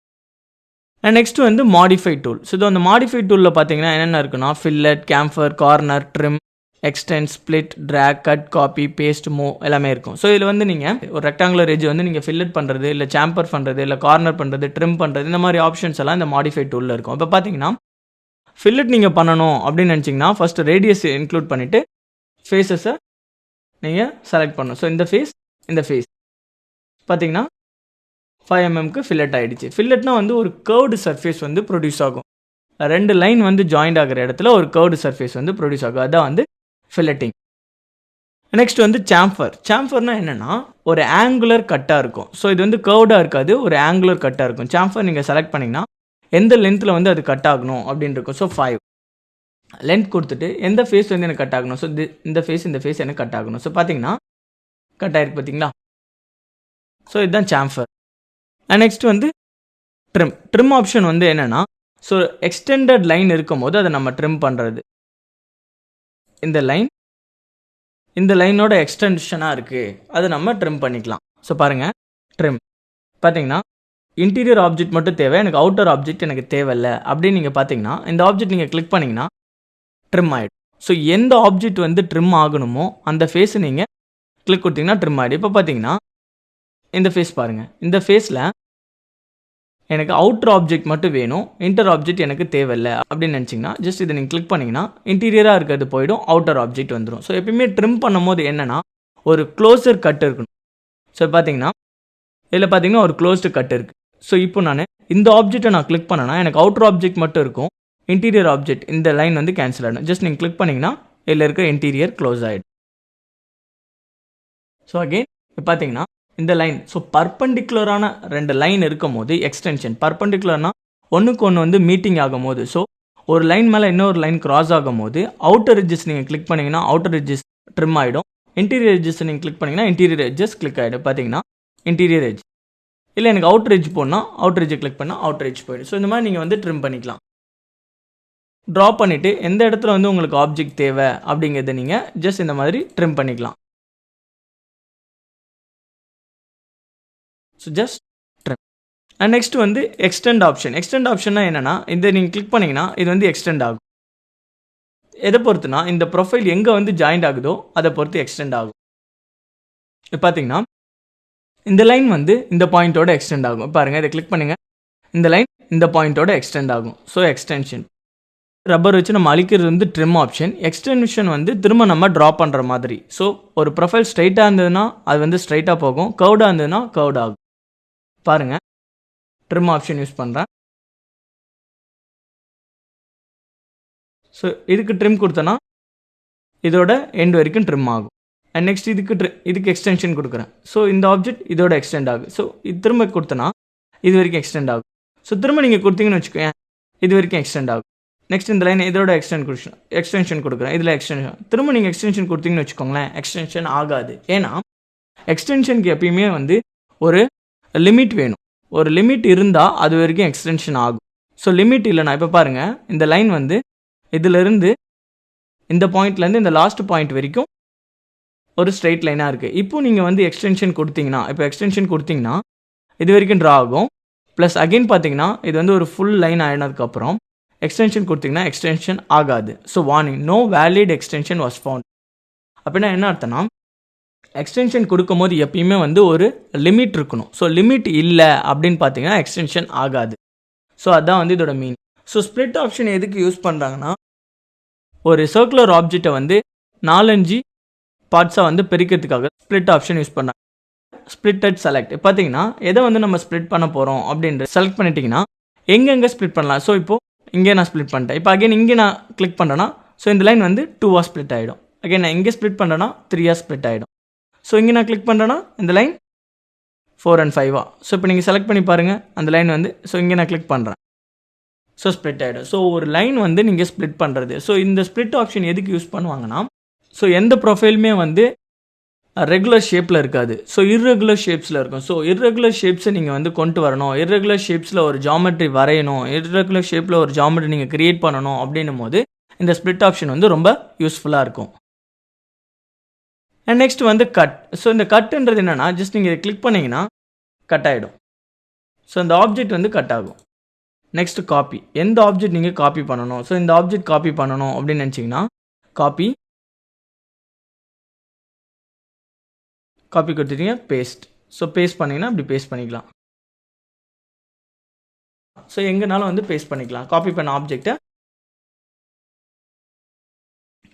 S1: அண்ட் நெக்ஸ்ட் வந்து மாடிஃபை டூல். ஸோ இது அந்த மாடிஃபை டூலில் பார்த்தீங்கன்னா என்னென்ன இருக்குன்னா fillet, chamfer, corner, trim, extend, split, drag, cut, copy, paste, move எல்லாமே இருக்கும். ஸோ இதில் வந்து நீங்கள் ஒரு ரெக்டாங்குலர் எட்ஜ் வந்து நீங்கள் ஃபில்லட் பண்ணுறது இல்லை சாம்பர் பண்ணுறது இல்லை கார்னர் பண்ணுறது, ட்ரிம் பண்ணுறது, இந்த மாதிரி ஆப்ஷன்ஸ் எல்லாம் இந்த மாடிஃபை டூலில் இருக்கும். இப்போ பார்த்தீங்கன்னா ஃபில்லட் நீங்கள் பண்ணணும் அப்படின்னு நினச்சிங்கன்னா ஃபஸ்ட்டு ரேடியஸ் இன்க்ளூட் பண்ணிவிட்டு ஃபேஸஸை நீங்கள் செலக்ட் பண்ணணும். ஸோ இந்த ஃபேஸ் பார்த்தீங்கன்னா 5 mmக்கு ஃபில்லட் ஆகிடுச்சு. ஃபில்லட்னா வந்து ஒரு கர்வ்டு சர்ஃபேஸ் வந்து ப்ரொடியூஸ் ஆகும். 2 லைன் வந்து ஜாயிண்ட் ஆகிற இடத்துல ஒரு கர்வ்டு சர்ஃபேஸ் வந்து ப்ரொடியூஸ் ஆகும். அதான் வந்து ஃபில்லட்டிங். நெக்ஸ்ட் வந்து சாம்ஃபர். சாம்ஃபர்னா என்னன்னா ஒரு ஆங்குலர் கட்டாக இருக்கும். ஸோ இது வந்து கர்வ்டாக இருக்காது, ஒரு ஆங்குலர் கட்டாக இருக்கும். சாம்ஃபர் நீங்கள் செலக்ட் பண்ணிங்கன்னா எந்த லென்த்தில் வந்து அது கட் ஆகணும் அப்படின்னு இருக்கும். ஸோ 5 லென்த் கொடுத்துட்டு எந்த ஃபேஸ் வந்து எனக்கு கட் ஆகணும். ஸோ இந்த ஃபேஸ் எனக்கு கட் ஆகணும். ஸோ பார்த்தீங்கன்னா கட் ஆயிருக்கு பார்த்தீங்களா. ஸோ இதுதான் சாம்ஃபர். நெக்ஸ்ட் வந்து ட்ரிம் ஆப்ஷன் வந்து என்னன்னா ஸோ எக்ஸ்டெண்டட் லைன் இருக்கும் போது அதை நம்ம ட்ரிம் பண்ணுறது. இந்த லைனோட எக்ஸ்டென்ஷனாக இருக்குது, அதை நம்ம ட்ரிம் பண்ணிக்கலாம். ஸோ பாருங்கள் ட்ரிம் பார்த்தீங்கன்னா இன்டீரியர் ஆப்ஜெக்ட் மட்டும் தேவை, எனக்கு அவுட்டர் ஆப்ஜெக்ட் எனக்கு தேவையில்லை அப்படின்னு நீங்கள் பார்த்தீங்கன்னா இந்த ஆப்ஜெக்ட் நீங்கள் கிளிக் பண்ணிங்கன்னா ட்ரிம் ஆகிடும். ஸோ எந்த ஆப்ஜெக்ட் வந்து ட்ரிம் ஆகணுமோ அந்த ஃபேஸை நீங்கள் கிளிக் கொடுத்தீங்கன்னா ட்ரிம் ஆகிடும். இப்போ பார்த்தீங்கன்னா இந்த ஃபேஸ் பாருங்கள், இந்த ஃபேஸில் எனக்கு அவுட்டர் ஆப்ஜெக்ட் மட்டும் வேணும், இன்டர் ஆப்ஜெக்ட் எனக்கு தேவையில்லை அப்படின்னு நினச்சிங்கன்னா ஜஸ்ட் இதை நீங்கள் கிளிக் பண்ணிங்கன்னா இன்டீரியராக இருக்கிறது போயிடும், அவுட்டர் ஆப்ஜெக்ட் வந்துடும். ஸோ எப்பயுமே ட்ரிம் பண்ணும் போது என்னென்னா ஒரு க்ளோஸர் கட் இருக்கணும். ஸோ பார்த்தீங்கன்னா இதில் பார்த்தீங்கன்னா ஒரு க்ளோஸ்டு கட் இருக்குது. ஸோ இப்போ நான் இந்த ஆப்ஜெக்ட்டை நான் கிளிக் பண்ணேன்னா எனக்கு அவுட்டர் ஆப்ஜெக்ட் மட்டும் இருக்கும், இன்டீரியர் ஆப்ஜெக்ட் இந்த லைன் வந்து கேன்சல் ஆகிடும். ஜஸ்ட் நீங்கள் கிளிக் பண்ணிங்கன்னா இதில் இருக்க இன்டீரியர் க்ளோஸ் ஆகிடும். ஸோ அகெயின் இப்போ பார்த்தீங்கன்னா இந்த லைன் ஸோ பர்பண்டிகுலரான 2 லைன் இருக்கும் போது எக்ஸ்டென்ஷன் பர்பண்டிகுலர்னா ஒன்றுக்கு ஒன்று வந்து மீட்டிங் ஆகும் போது, ஸோ ஒரு லைன் மேலே இன்னொரு லைன் கிராஸ் ஆகும் போது அவுட்டர் எட்ஜஸ் நீங்கள் கிளிக் பண்ணிங்கன்னா அவுட்டர் எட்ஜஸ் ட்ரிம் ஆகிடும், இன்டீரியர் எட்ஜஸ் நீங்கள் கிளிக் பண்ணிங்கன்னா இன்டீரியர் எட்ஜஸ் கிளிக் ஆகிடும். பார்த்தீங்கன்னா இன்டீரியர் எட்ஜ் இல்லை எனக்கு அவுட்டர் எட்ஜ் போனால் அவுட்டர் எட்ஜை கிளிக் பண்ணால் அவுட்டர் எட்ஜ் போயிடும். ஸோ இந்த மாதிரி நீங்கள் வந்து ட்ரிம் பண்ணிக்கலாம். ட்ரா பண்ணிவிட்டு எந்த இடத்துல வந்து உங்களுக்கு ஆப்ஜெக்ட் தேவை அப்படிங்கிறத நீங்கள் ஜஸ்ட் இந்த மாதிரி ட்ரிம் பண்ணிக்கலாம். So just trim. And next வந்து எக்ஸ்டெண்ட் ஆப்ஷன். எக்ஸ்டெண்ட் ஆப்ஷன்னா என்னென்னா இதை நீங்கள் கிளிக் பண்ணிங்கன்னா இது வந்து எக்ஸ்டெண்ட் ஆகும். எதை பொறுத்துனா இந்த ப்ரொஃபைல் எங்கே வந்து ஜாயிண்ட் ஆகுதோ அதை பொறுத்து எக்ஸ்டெண்ட் ஆகும். இப்போ பார்த்தீங்கன்னா இந்த லைன் வந்து இந்த பாயிண்ட்டோட எக்ஸ்டெண்ட் ஆகும். பாருங்கள் இதை கிளிக் பண்ணுங்கள், இந்த லைன் இந்த பாயிண்ட்டோட எக்ஸ்டெண்ட் ஆகும். ஸோ எக்ஸ்டென்ஷன் ரப்பர் வச்சு நம்ம அழிக்கிறது வந்து ட்ரிம் ஆப்ஷன். எக்ஸ்டென்ஷன் வந்து திரும்ப நம்ம ட்ரா பண்ணுற மாதிரி. ஸோ ஒரு ப்ரொஃபைல் ஸ்ட்ரைட்டாக இருந்ததுன்னா அது வந்து ஸ்ட்ரைட்டாக போகும், கர்வ்டாக இருந்ததுன்னா கர்வ்ட் ஆகும். பாருங்கள் ட்ரிம் ஆப்ஷன் யூஸ் பண்ணுறேன். ஸோ இதுக்கு ட்ரிம் கொடுத்தனா இதோட எண்ட் வரைக்கும் ட்ரிம் ஆகும். அண்ட் நெக்ஸ்ட் இதுக்கு எக்ஸ்டென்ஷன் கொடுக்குறேன். ஸோ இந்த ஆப்ஜெக்ட் இதோட எக்ஸ்டெண்ட் ஆகும். ஸோ இது திரும்ப கொடுத்தனா இது வரைக்கும் எக்ஸ்டெண்ட் ஆகும். ஸோ திரும்ப நீங்கள் கொடுத்தீங்கன்னு வச்சுக்கோங்க இது வரைக்கும் எக்ஸ்டெண்ட் ஆகும். நெக்ஸ்ட் இந்த லைன் இதோட எக்ஸ்டென்ஷன் கொடுக்குறேன், இதில் எக்ஸ்டென்ஷன் திரும்ப நீங்கள் எக்ஸ்டென்ஷன் கொடுத்தீங்கன்னு வச்சுக்கோங்களேன் எக்ஸ்டென்ஷன் ஆகாது. ஏன்னா எக்ஸ்டென்ஷனுக்கு எப்பயுமே வந்து ஒரு லிமிட் வேணும், ஒரு லிமிட் இருந்தால் அது வரைக்கும் எக்ஸ்டென்ஷன் ஆகும். ஸோ லிமிட் இல்லைனா இப்போ பாருங்கள் இந்த லைன் வந்து இதிலிருந்து இந்த பாயிண்ட்லேருந்து இந்த லாஸ்ட் பாயிண்ட் வரைக்கும் ஒரு ஸ்ட்ரெயிட் லைனாக இருக்குது. இப்போது நீங்கள் வந்து எக்ஸ்டென்ஷன் கொடுத்தீங்கன்னா இது வரைக்கும் ட்ரா ஆகும். ப்ளஸ் அகெயின் பார்த்தீங்கன்னா இது வந்து ஒரு ஃபுல் லைன் ஆகினதுக்கப்புறம் எக்ஸ்டென்ஷன் கொடுத்தீங்கன்னா எக்ஸ்டென்ஷன் ஆகாது. So warning, no valid extension was found. அப்படின்னா என்ன அர்த்தம்னா எக்ஸ்டென்ஷன் கொடுக்கும்போது எப்பயுமே வந்து ஒரு லிமிட் இருக்கணும். ஸோ லிமிட் இல்லை அப்படின்னு பார்த்தீங்கன்னா எக்ஸ்டென்ஷன் ஆகாது. ஸோ அதுதான் வந்து இதோட மீன். ஸோ ஸ்ப்ளிட் ஆப்ஷன் எதுக்கு யூஸ் பண்ணுறாங்கன்னா ஒரு சர்க்குலர் ஆப்ஜெக்டை வந்து 4-5 பார்ட்ஸாக வந்து பிரிக்கிறதுக்காக ஸ்ப்ளிட் ஆப்ஷன் யூஸ் பண்ணாங்க. ஸ்ப்ளிட்டட் செலக்ட் பார்த்தீங்கன்னா எதை வந்து நம்ம ஸ்ப்ளிட் பண்ண போகிறோம் அப்படின்ற செலக்ட் பண்ணிட்டீங்கன்னா எங்கெங்கே ஸ்ப்ளிட் பண்ணலாம். ஸோ இப்போது இங்கே நான் ஸ்ப்ளிட் பண்ணிட்டேன். இப்போ அகைன் இங்கே நான் கிளிக் பண்ணுறேன்னா ஸோ இந்த லைன் வந்து 2ஆக ஸ்ப்ளிட் ஆகிடும். அகைன் நான் இங்கே ஸ்ப்ளிட் பண்ணுறேன்னா 3ஆக ஸ்ப்ளிட் ஆகிடும். ஸோ இங்கே நான் கிளிக் பண்ணுறேன்னா இந்த லைன் 4 and 5. ஸோ இப்போ நீங்கள் செலக்ட் பண்ணி பாருங்கள் அந்த லைன் வந்து ஸோ இங்கே நான் கிளிக் பண்ணுறேன் ஸோ ஸ்ப்ளிட் ஆகிடும். ஸோ ஒரு லைன் வந்து நீங்கள் ஸ்ப்ளிட் பண்ணுறது. ஸோ இந்த ஸ்ப்ளிட் ஆப்ஷன் எதுக்கு யூஸ் பண்ணுவாங்கன்னா ஸோ எந்த ப்ரொஃபைலுமே வந்து ரெகுலர் ஷேப்பில் இருக்காது. ஸோ இர்ரெகுலர் ஷேப்ஸில் இருக்கும். ஸோ இர்ரெகுலர் ஷேப்ஸை நீங்கள் வந்து கொண்டு வரணும், இர்ரெகுலர் ஷேப்ஸில் ஒரு ஜாமெட்ரி வரையணும், இர்ரெகுலர் ஷேப்பில் ஒரு ஜாமெட்ரி நீங்கள் க்ரியேட் பண்ணணும் அப்படின்னும் போது இந்த ஸ்ப்ளிட் ஆப்ஷன் வந்து ரொம்ப யூஸ்ஃபுல்லாக இருக்கும். அண்ட் நெக்ஸ்ட் வந்து கட். ஸோ இந்த கட்டுன்றது என்னென்னா ஜஸ்ட் நீங்கள் இதை கிளிக் பண்ணிங்கன்னா கட் ஆகிடும். ஸோ இந்த ஆப்ஜெக்ட் வந்து கட் ஆகும். Next copy. எந்த ஆப்ஜெக்ட் நீங்கள் காப்பி பண்ணணும், ஸோ இந்த ஆப்ஜெக்ட் காப்பி பண்ணணும் அப்படின்னு நினச்சிங்கன்னா காப்பி கொடுத்துட்டீங்க, பேஸ்ட். ஸோ பேஸ்ட் பண்ணிங்கன்னா அப்படி பேஸ்ட் பண்ணிக்கலாம். ஸோ எங்கேனாலும் வந்து பேஸ்ட் பண்ணிக்கலாம். காப்பி பண்ண ஆப்ஜெக்டை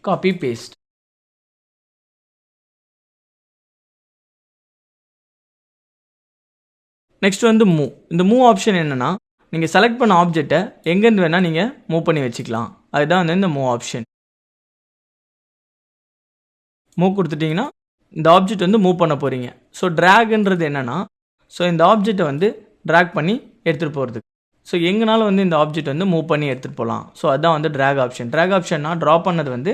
S1: காப்பி பேஸ்ட். நெக்ஸ்ட் வந்து மூவ். இந்த மூவ் ஆப்ஷன் என்னென்னா நீங்கள் செலக்ட் பண்ண ஆப்ஜெக்டை எங்கேருந்து வேணால் நீங்கள் மூவ் பண்ணி வச்சுக்கலாம். அதுதான் வந்து இந்த மூவ் ஆப்ஷன். மூவ் கொடுத்துட்டிங்கன்னா இந்த ஆப்ஜெக்ட் வந்து மூவ் பண்ண போகிறீங்க. ஸோ ட்ராக்ன்றது என்னென்னா, ஸோ இந்த ஆப்ஜெக்டை வந்து ட்ராக் பண்ணி எடுத்துகிட்டு போகிறதுக்கு. ஸோ எங்கனாலும் வந்து இந்த ஆப்ஜெக்ட் வந்து மூவ் பண்ணி எடுத்துகிட்டு போகலாம். ஸோ அதுதான் வந்து ட்ராக் ஆப்ஷன். ட்ராக் ஆப்ஷன்னா ட்ரா பண்ணது வந்து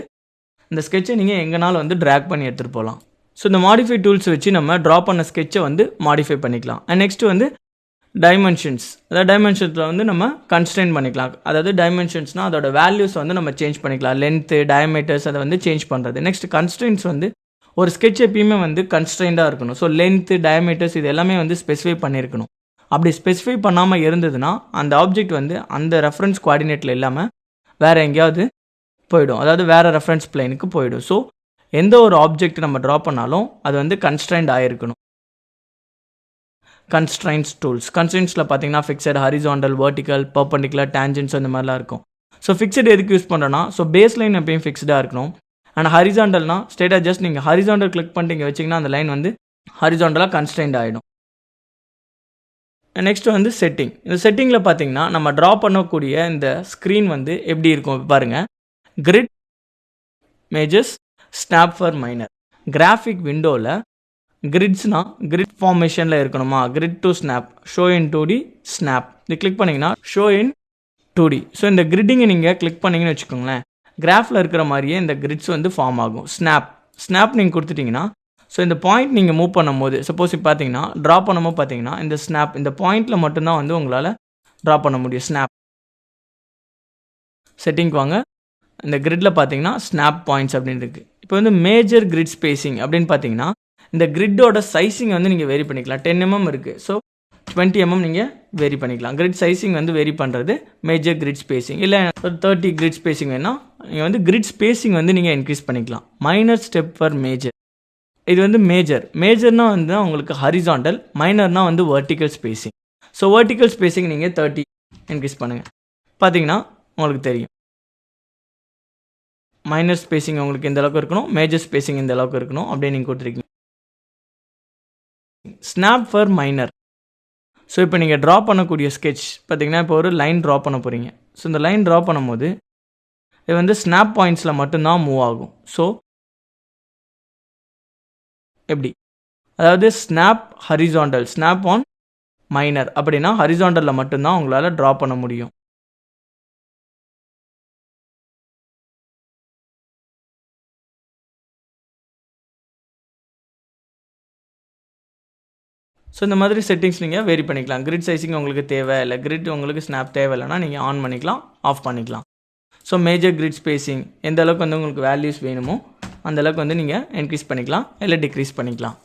S1: இந்த ஸ்கெட்சை நீங்கள் எங்கனாலும் வந்து ட்ராக் பண்ணி எடுத்துகிட்டு போகலாம். ஸோ இந்த மாடிஃபை டூல்ஸ் வச்சு நம்ம ட்ரா பண்ண ஸ்கெட்சை வந்து மாடிஃபை பண்ணிக்கலாம். அண்ட் நெக்ஸ்ட்டு வந்து டைமென்ஷன்ஸ். அதாவது டைமென்ஷன்ஸில் வந்து நம்ம கன்ஸ்ட்ரெயின் பண்ணிக்கலாம். அதாவது டைமென்ஷன்ஸ்னால் அதோட வேல்யூஸ் வந்து நம்ம சேஞ்ச் பண்ணிக்கலாம். லென்த்து, டயமீட்டர்ஸ் அதை வந்து சேஞ்ச் பண்ணுறது. நெக்ஸ்ட் கன்ஸ்ட்ரெயின்ஸ் வந்து ஒரு ஸ்கெட்ச் எப்பயுமே வந்து கன்ஸ்ட்ரெயின்டாக இருக்கணும். ஸோ லென்த்து, டயமீட்டர்ஸ் இது எல்லாமே வந்து ஸ்பெசிஃபை பண்ணியிருக்கணும். அப்படி ஸ்பெசிஃபை பண்ணாமல் இருந்ததுன்னா அந்த ஆப்ஜெக்ட் வந்து அந்த ரெஃபரன்ஸ் கோஆர்டினேட்டில் இல்லாமல் வேறு எங்கேயாவது போயிடும். அதாவது வேறு ரெஃபரன்ஸ் பிளேனுக்கு போயிடும். ஸோ எந்த ஒரு ஆப்ஜெக்ட் நம்ம ட்ரா பண்ணாலும் அது வந்து கன்ஸ்ட்ரெயின்ட் ஆகிருக்கணும். Constraints tools. கன்ஸ்ட்ரெயின்ஸில் பார்த்தீங்கன்னா fixed, horizontal, vertical, perpendicular, tangents இந்த மாதிரிலாம் இருக்கும். ஸோ ஃபிக்ஸட் எதுக்கு யூஸ் பண்ணுறோன்னா, ஸோ பேஸ் லைன் எப்பயும் ஃபிக்ஸ்டாக இருக்கணும். அண்ட் ஹரிசாண்டல்னா ஸ்டேட்டாக ஜஸ்ட் நீங்கள் ஹரிசாண்டல் கிளிக் பண்ணிட்டு இங்கே வச்சிங்கன்னா அந்த லைன் வந்து ஹரிசாண்டலாக கன்ஸ்ட்ரெயின்ட் ஆகிடும். நெக்ஸ்ட் வந்து செட்டிங். இந்த செட்டிங்கில் பார்த்தீங்கன்னா நம்ம ட்ரா பண்ணக்கூடிய இந்த ஸ்க்ரீன் வந்து எப்படி இருக்கும் பாருங்கள். Grid, majors, snap for minor. Graphic விண்டோவில் கிரிட்ஸ்னா கிரிட் ஃபார்மேஷனில் இருக்கணுமா, grid to snap, show in 2D, snap. இது கிளிக் பண்ணிங்கன்னா ஷோ இன் 2D. ஸோ இந்த கிரிட்டிங்கை நீங்கள் கிளிக் பண்ணிங்கன்னு வச்சுக்கோங்களேன், கிராஃபில் இருக்கிற மாதிரியே இந்த கிரிட்ஸ் வந்து ஃபார்ம் ஆகும். ஸ்னாப் நீங்கள் கொடுத்துட்டிங்கன்னா, ஸோ இந்த பாயிண்ட் நீங்கள் மூவ் பண்ணும்போது, சப்போஸ் இப்போ பார்த்தீங்கன்னா ட்ரா பண்ணும்போது பார்த்தீங்கன்னா இந்த ஸ்னாப் இந்த பாயிண்டில் மட்டும்தான் வந்து உங்களால் ட்ரா பண்ண முடியும். ஸ்னாப் செட்டிங்க்கு வாங்க. இந்த கிரிட்டில் பார்த்தீங்கன்னா ஸ்னாப் பாயிண்ட்ஸ் அப்படின்னு இருக்குது. இப்போ வந்து மேஜர் கிரிட் ஸ்பேசிங் அப்படின்னு பார்த்தீங்கன்னா இந்த கிரிட்டோட சைஸிங் வந்து நீங்கள் வேரி பண்ணிக்கலாம். 10 mm இருக்குது. ஸோ 20 mm நீங்கள் வேரி பண்ணிக்கலாம். கிரிட் சைஸிங் வந்து வேரி பண்ணுறது மேஜர் கிரிட் ஸ்பேசிங். இல்லை ஒரு 30 கிரிட் ஸ்பேசிங் வேணால் நீங்கள் வந்து கிரிட் ஸ்பேசிங் வந்து நீங்கள் இன்க்ரீஸ் பண்ணிக்கலாம். Minor step for major. இது வந்து மேஜர்னா வந்து உங்களுக்கு ஹரிசாண்டல், மைனர்னா வந்து vertical spacing. So vertical spacing நீங்கள் 30 இன்க்ரீஸ் பண்ணுங்கள். பார்த்தீங்கன்னா உங்களுக்கு தெரியும் மைனர் ஸ்பேசிங் உங்களுக்கு இந்த அளவுக்கு இருக்கணும், மேஜர் ஸ்பேசிங் இந்த அளவுக்கு இருக்கணும் அப்படின்னு நீங்கள் கொடுத்துருக்கீங்க. Snap for minor. ஸோ இப்போ நீங்கள் ட்ரா பண்ணக்கூடிய ஸ்கெட்ச் பார்த்தீங்கன்னா இப்போ ஒரு லைன் ட்ரா பண்ண போகிறீங்க. ஸோ இந்த லைன் ட்ரா பண்ணும்போது இது வந்து ஸ்னாப் பாயிண்ட்ஸில் மட்டும்தான் மூவ் ஆகும். ஸோ எப்படி, அதாவது snap horizontal, snap on minor அப்படின்னா ஹரிசாண்டலில் மட்டும்தான் உங்களால் ட்ரா பண்ண முடியும். ஸோ இந்த மாதிரி செட்டிங்ஸ் நீங்கள் வேரி பண்ணிக்கலாம். கிரிட் சைஸிங் உங்களுக்கு தேவை இல்லை, கிரிட் உங்களுக்கு ஸ்னாப் தேவையில்லைன்னா நீங்கள் ஆன் பண்ணிக்கலாம், ஆஃப் பண்ணிக்கலாம். ஸோ மேஜர் கிரிட் ஸ்பேசிங் எந்த அளவுக்கு வந்து உங்களுக்கு வேல்யூஸ் வேணுமோ அந்த அளவுக்கு வந்து நீங்கள் இன்க்ரீஸ் பண்ணிக்கலாம் இல்லை டிக்ரீஸ் பண்ணிக்கலாம்.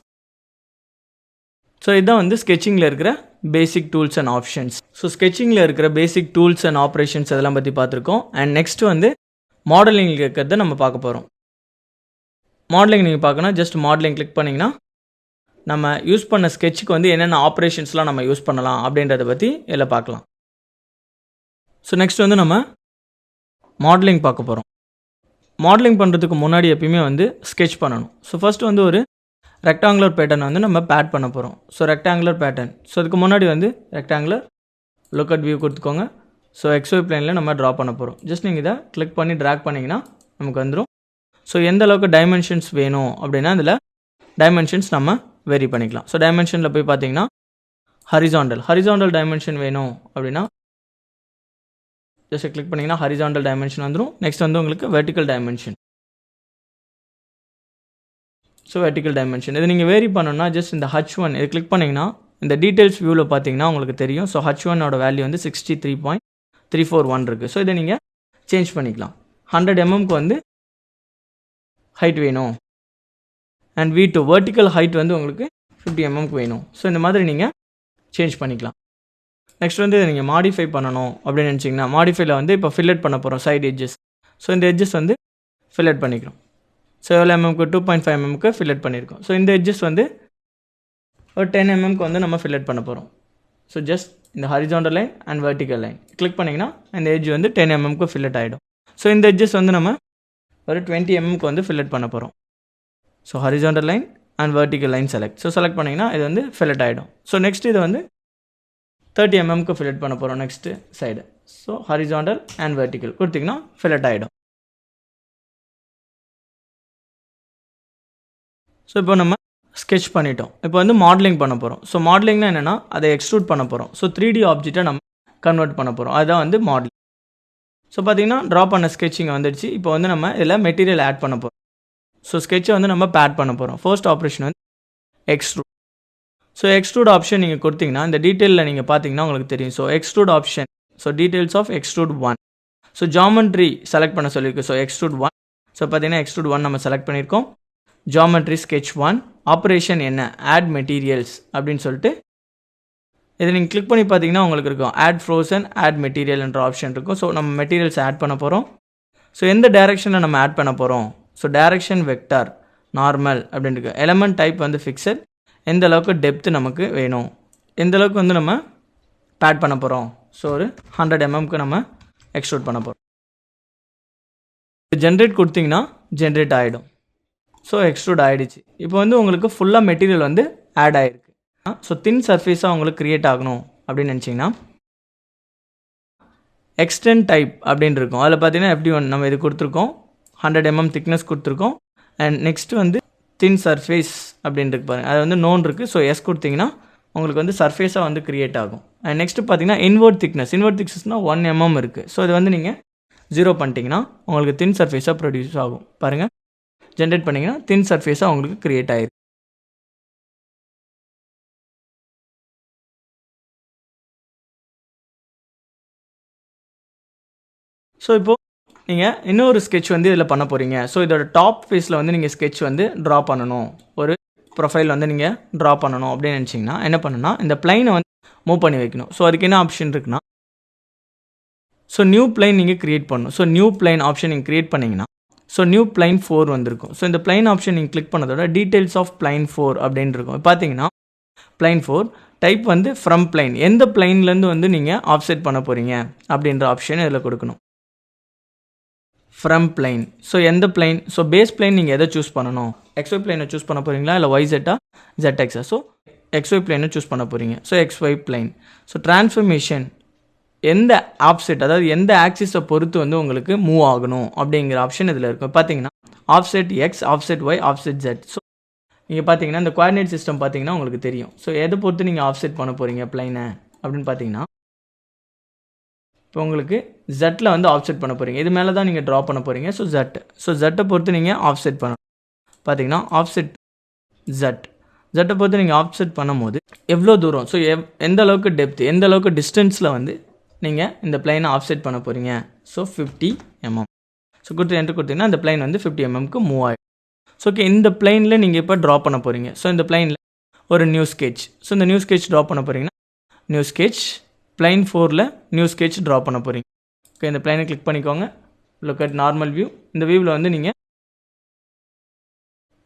S1: ஸோ இதுதான் வந்து ஸ்கெட்சிங்கில் இருக்கிற basic tools and options. So ஸ்கெட்சிங்கில் இருக்கிற பேசிக் டூல்ஸ் அண்ட் ஆப்ரேஷன்ஸ் அதெல்லாம் பற்றி பார்த்துருக்கோம். அண்ட் நெக்ஸ்ட் வந்து மாடலிங்கில் இருக்கிறத நம்ம பார்க்க போகிறோம். மாடலிங் நீங்கள் பார்க்கணும், ஜஸ்ட் மாடலிங் கிளிக் பண்ணிங்கன்னா நம்ம யூஸ் பண்ண ஸ்கெட்சுக்கு வந்து என்னென்ன ஆப்ரேஷன்ஸ்லாம் நம்ம யூஸ் பண்ணலாம் அப்படின்றத பற்றி இதில் பார்க்கலாம். ஸோ நெக்ஸ்ட் வந்து நம்ம மாடலிங் பார்க்க போகிறோம். மாடலிங் பண்ணுறதுக்கு முன்னாடி எப்பயுமே வந்து ஸ்கெட்ச் பண்ணணும். ஸோ ஃபஸ்ட்டு வந்து ஒரு ரெக்டாங்குலர் பேட்டர்ன் வந்து நம்ம பேட் பண்ண போகிறோம். So rectangular pattern. ஸோ அதுக்கு முன்னாடி வந்து ரெக்டாங்குலர் லுக் அட் வியூ கொடுத்துக்கோங்க. ஸோ XY பிளேனில் நம்ம ட்ரா பண்ண போகிறோம். ஜஸ்ட் நீங்கள் இதை கிளிக் பண்ணி ட்ராக் பண்ணிங்கன்னா நமக்கு வந்துடும். ஸோ எந்த அளவுக்கு டைமென்ஷன்ஸ் வேணும் அப்படின்னா அதில் டைமென்ஷன்ஸ் நம்ம வேரி பண்ணிக்கலாம். ஸோ டைமென்ஷனில் போய் பார்த்தீங்கன்னா ஹரிசாண்டல் டைமென்ஷன் வேணும் அப்படின்னா ஜஸ்ட் கிளிக் பண்ணிங்கன்னா ஹரிசாண்டல் டைமென்ஷன் வந்துடும். நெக்ஸ்ட் வந்து உங்களுக்கு vertical dimension. So vertical dimension இது நீங்கள் வேரி பண்ணணும்னா ஜஸ்ட் இந்த H1 இது கிளிக் பண்ணிங்கன்னா இந்த டீட்டெயில்ஸ் வியூவில் பார்த்தீங்கன்னா உங்களுக்கு தெரியும். ஸோ H1ஓட வேல்யூ வந்து 63.341 இருக்குது. ஸோ இதை நீங்கள் சேஞ்ச் பண்ணிக்கலாம். 100 mmக்கு வந்து ஹைட் வேணும். அண்ட் V2 வெர்டிக்கல் ஹைட் வந்து உங்களுக்கு 50 mmக்கு வேணும். ஸோ இந்த மாதிரி நீங்கள் சேஞ்ச் பண்ணிக்கலாம். நெக்ஸ்ட் வந்து நீங்கள் மாடிஃபை பண்ணணும் அப்படின்னு நினச்சிங்கன்னா மாடிஃபைல வந்து இப்போ ஃபில்லட் பண்ண போகிறோம் சைடு எட்ஜஸ். ஸோ இந்த எட்ஜஸ் வந்து ஃபில்லட் பண்ணிக்கிறோம். ஸோ எவ்வளோ mmக்கு 2.5 mmக்கு ஃபில்லட் பண்ணியிருக்கோம். ஸோ இந்த எட்ஜஸ் வந்து ஒரு 10 mmக்கு வந்து நம்ம ஃபில்லட் பண்ண போகிறோம். ஸோ ஜஸ்ட் இந்த horizontal line and vertical line click பண்ணிங்கன்னா இந்த எட்ஜ் வந்து 10 mmக்கு ஃபில்லட் ஆகிடும். ஸோ இந்த எட்ஜஸ் வந்து நம்ம ஒரு 20 mmக்கு வந்து ஃபில்லட் பண்ண போகிறோம். So horizontal line and vertical line select. So select பண்ணிங்கன்னா இது வந்து ஃபில்லட் ஆகிடும். ஸோ நெக்ஸ்ட் இது வந்து 30 mmக்கு ஃபில்லட் பண்ண போகிறோம் next side. So horizontal and vertical கொடுத்திங்கன்னா ஃபில்லட் ஆகிடும். ஸோ இப்போ நம்ம ஸ்கெட்ச் பண்ணிட்டோம். இப்போ வந்து மாடலிங் பண்ண போகிறோம். ஸோ மாடலிங்னா என்னென்னா அதை எக்ஸ்ட்ரூட் பண்ண போகிறோம். ஸோ 3D ஆப்ஜெக்டை நம்ம கன்வெர்ட் பண்ண போகிறோம். அதுதான் வந்து மாடலிங். ஸோ பார்த்தீங்கன்னா ட்ரா பண்ண ஸ்கெட்சிங் வந்துடுச்சு. இப்போ வந்து நம்ம இதில் மெட்டீரியல் ஆட் பண்ண போகிறோம். ஸோ ஸ்கெட்சை வந்து நம்ம பேட் பண்ண போகிறோம். ஃபர்ஸ்ட் ஆப்ரேஷன் வந்து எக்ஸ்ட்ரூட். ஸோ எக்ஸ்ட்ரூட் ஆப்ஷன் நீங்கள் கொடுத்தீங்கன்னா இந்த டீட்டெயிலில் நீங்கள் பார்த்தீங்கன்னா உங்களுக்கு தெரியும். So extrude option, so details of extrude 1. So geometry select பண்ண சொல்லியிருக்கு. So extrude 1. ஸோ பார்த்தீங்கன்னா எக்ஸ்ட்ரூட் 1 நம்ம செலக்ட் பண்ணியிருக்கோம். Geometry sketch 1. ஆப்ரேஷன் என்ன, ஆட் மெட்டீரியல்ஸ் அப்படின்னு சொல்லிட்டு இதை நீங்கள் கிளிக் பண்ணி பார்த்தீங்கன்னா உங்களுக்கு இருக்கும் ஆட் ஃப்ரோசன், ஆட் மெட்டீரியல் என்ற ஆப்ஷன் இருக்கும். ஸோ நம்ம மெட்டீரியல்ஸ் ஆட் பண்ண போகிறோம். ஸோ எந்த டைரெக்ஷனில் நம்ம ஆட் பண்ண போகிறோம், ஸோ டைரெக்ஷன் வெக்டார் நார்மல் அப்படின்னு இருக்கு. எலமெண்ட் டைப் வந்து ஃபிக்ஸட். எந்த அளவுக்கு டெப்த்து நமக்கு வேணும், எந்த அளவுக்கு வந்து நம்ம பேட் பண்ண போகிறோம். ஸோ ஒரு 100 mmக்கு நம்ம எக்ஸ்ட்ரூட் பண்ண போகிறோம். ஜென்ரேட் கொடுத்தீங்கன்னா ஜென்ரேட் ஆகிடும். ஸோ எக்ஸ்ட்ரூட் ஆகிடுச்சு. இப்போ வந்து உங்களுக்கு ஃபுல்லாக மெட்டீரியல் வந்து ஆட் ஆகிருக்கு. ஸோ தின் சர்ஃபேஸாக உங்களுக்கு க்ரியேட் ஆகணும் அப்படின்னு நினச்சிங்கன்னா எக்ஸ்டெண்ட் டைப் அப்படின்னு இருக்கும். அதில் பார்த்தீங்கன்னா FD1 நம்ம இது கொடுத்துருக்கோம். 100 mm திக்னஸ் கொடுத்துருக்கோம். அண்ட் நெக்ஸ்ட் வந்து தின் சர்ஃபேஸ் அப்படின்னு இருக்கு பாருங்கள், அது வந்து நோன் இருக்குது. ஸோ எஸ் கொடுத்தீங்கன்னா உங்களுக்கு வந்து சர்ஃபேஸாக வந்து க்ரியேட் ஆகும். அண்ட் நெக்ஸ்ட்டு பார்த்தீங்கன்னா இன்வெர்ட் திக்னஸ்னால் 1 mm இருக்குது. ஸோ இது வந்து நீங்கள் 0 பண்ணிட்டீங்கன்னா உங்களுக்கு தின் சர்ஃபேஸாக ப்ரொடியூஸ் ஆகும். பாருங்கள், ஜென்ரேட் பண்ணிங்கன்னா தின் சர்ஃபேஸாக உங்களுக்கு க்ரியேட் ஆகிருக்கு. ஸோ இப்போது நீங்கள் இன்னொரு ஸ்கெட்ச் வந்து இதில் பண்ண போகிறீங்க. ஸோ இதோட டாப் ஃபேஸில் வந்து நீங்கள் ஸ்கெட்ச் வந்து ட்ரா பண்ணணும், ஒரு ப்ரொஃபைல் வந்து நீங்கள் ட்ரா பண்ணணும் அப்படின்னு நினச்சிங்கன்னா என்ன பண்ணுன்னா இந்த பிளைனை வந்து மூவ் பண்ணி வைக்கணும். ஸோ அதுக்கு என்ன ஆப்ஷன் இருக்குன்னா, ஸோ நியூ பிளைன் நீங்கள் க்ரியேட் பண்ணணும். ஸோ நியூ பிளைன் ஆப்ஷன் நீங்கள் க்ரியேட் பண்ணிங்கன்னா ஸோ நியூ பிளைன் 4 வந்திருக்கும். ஸோ இந்த பிளைன் ஆப்ஷன் நீங்கள் கிளிக் பண்ணதோட டீட்டெயில்ஸ் ஆஃப் பிளைன் 4 அப்படின்னு இருக்கும். பார்த்தீங்கன்னா பிளைன் 4 டைப் வந்து ஃப்ரம் பிளைன், எந்த பிளைன்லேருந்து வந்து நீங்கள் ஆஃப்செட் பண்ண போகிறீங்க அப்படின்ற ஆப்ஷன் இதில் கொடுக்கணும். ஃப்ரம் பிளைன், ஸோ எந்த பிளைன், ஸோ பேஸ் பிளைன் நீங்கள் எதை சூஸ் பண்ணணும், XY பிளைனை சூஸ் பண்ண போகிறீங்களா இல்லை YZ ZX. ஸோ XY பிளைனை சூஸ் பண்ண போகிறீங்க. So XY plane. So transformation எந்த ஆப்செட், அதாவது எந்த ஆக்சிஸை பொறுத்து வந்து உங்களுக்கு மூவ் ஆகணும் அப்படிங்கிற ஆப்ஷன் இதில் இருக்கும். பார்த்தீங்கன்னா offset X, offset Y, offset Z. So நீங்கள் பார்த்தீங்கன்னா இந்த கோஆர்டினேட் சிஸ்டம் பார்த்தீங்கன்னா உங்களுக்கு தெரியும். ஸோ எதை பொறுத்து நீங்கள் ஆஃப்செட் பண்ண போகிறீங்க பிளைனை அப்படின்னு பார்த்தீங்கன்னா இப்போ உங்களுக்கு ஜெட்டில் வந்து ஆஃப்செட் பண்ண போகிறீங்க. இது மேலே தான் நீங்கள் ட்ரா பண்ண போகிறீங்க. ஸோ ஜெட்டை பொறுத்து நீங்கள் ஆஃப்செட் பண்ணணும். பார்த்தீங்கன்னா ஆஃப்செட் ஜெட்டை பொறுத்து நீங்கள் ஆஃப்செட் பண்ணும்போது எவ்வளோ தூரம், ஸோ எந்த அளவுக்கு டெப்த், எந்த அளவுக்கு டிஸ்டன்ஸில் வந்து நீங்கள் இந்த பிளைனை ஆஃப்செட் பண்ண போகிறீங்க. So 50 mm. ஸோ என்ட்ரு கொடுத்தீங்கன்னா இந்த பிளைன் வந்து 50 mmக்கு மூவ் ஆகிடும். ஸோ ஓகே, இந்த பிளைனில் நீங்கள் இப்போ ட்ரா பண்ண போகிறீங்க. ஸோ இந்த பிளைனில் ஒரு நியூ ஸ்கெட்ச், ஸோ இந்த நியூ ஸ்கெட்ச் ட்ரா பண்ண போகிறீங்கன்னா நியூ ஸ்கெட்ச் பிளைன் 4ல் நியூ ஸ்கெட்ச் ட்ரா பண்ண போகிறீங்க. ஓகே, இந்த பிளைனை கிளிக் பண்ணிக்கோங்க. Look at normal view. இந்த வியூவில் வந்து நீங்கள்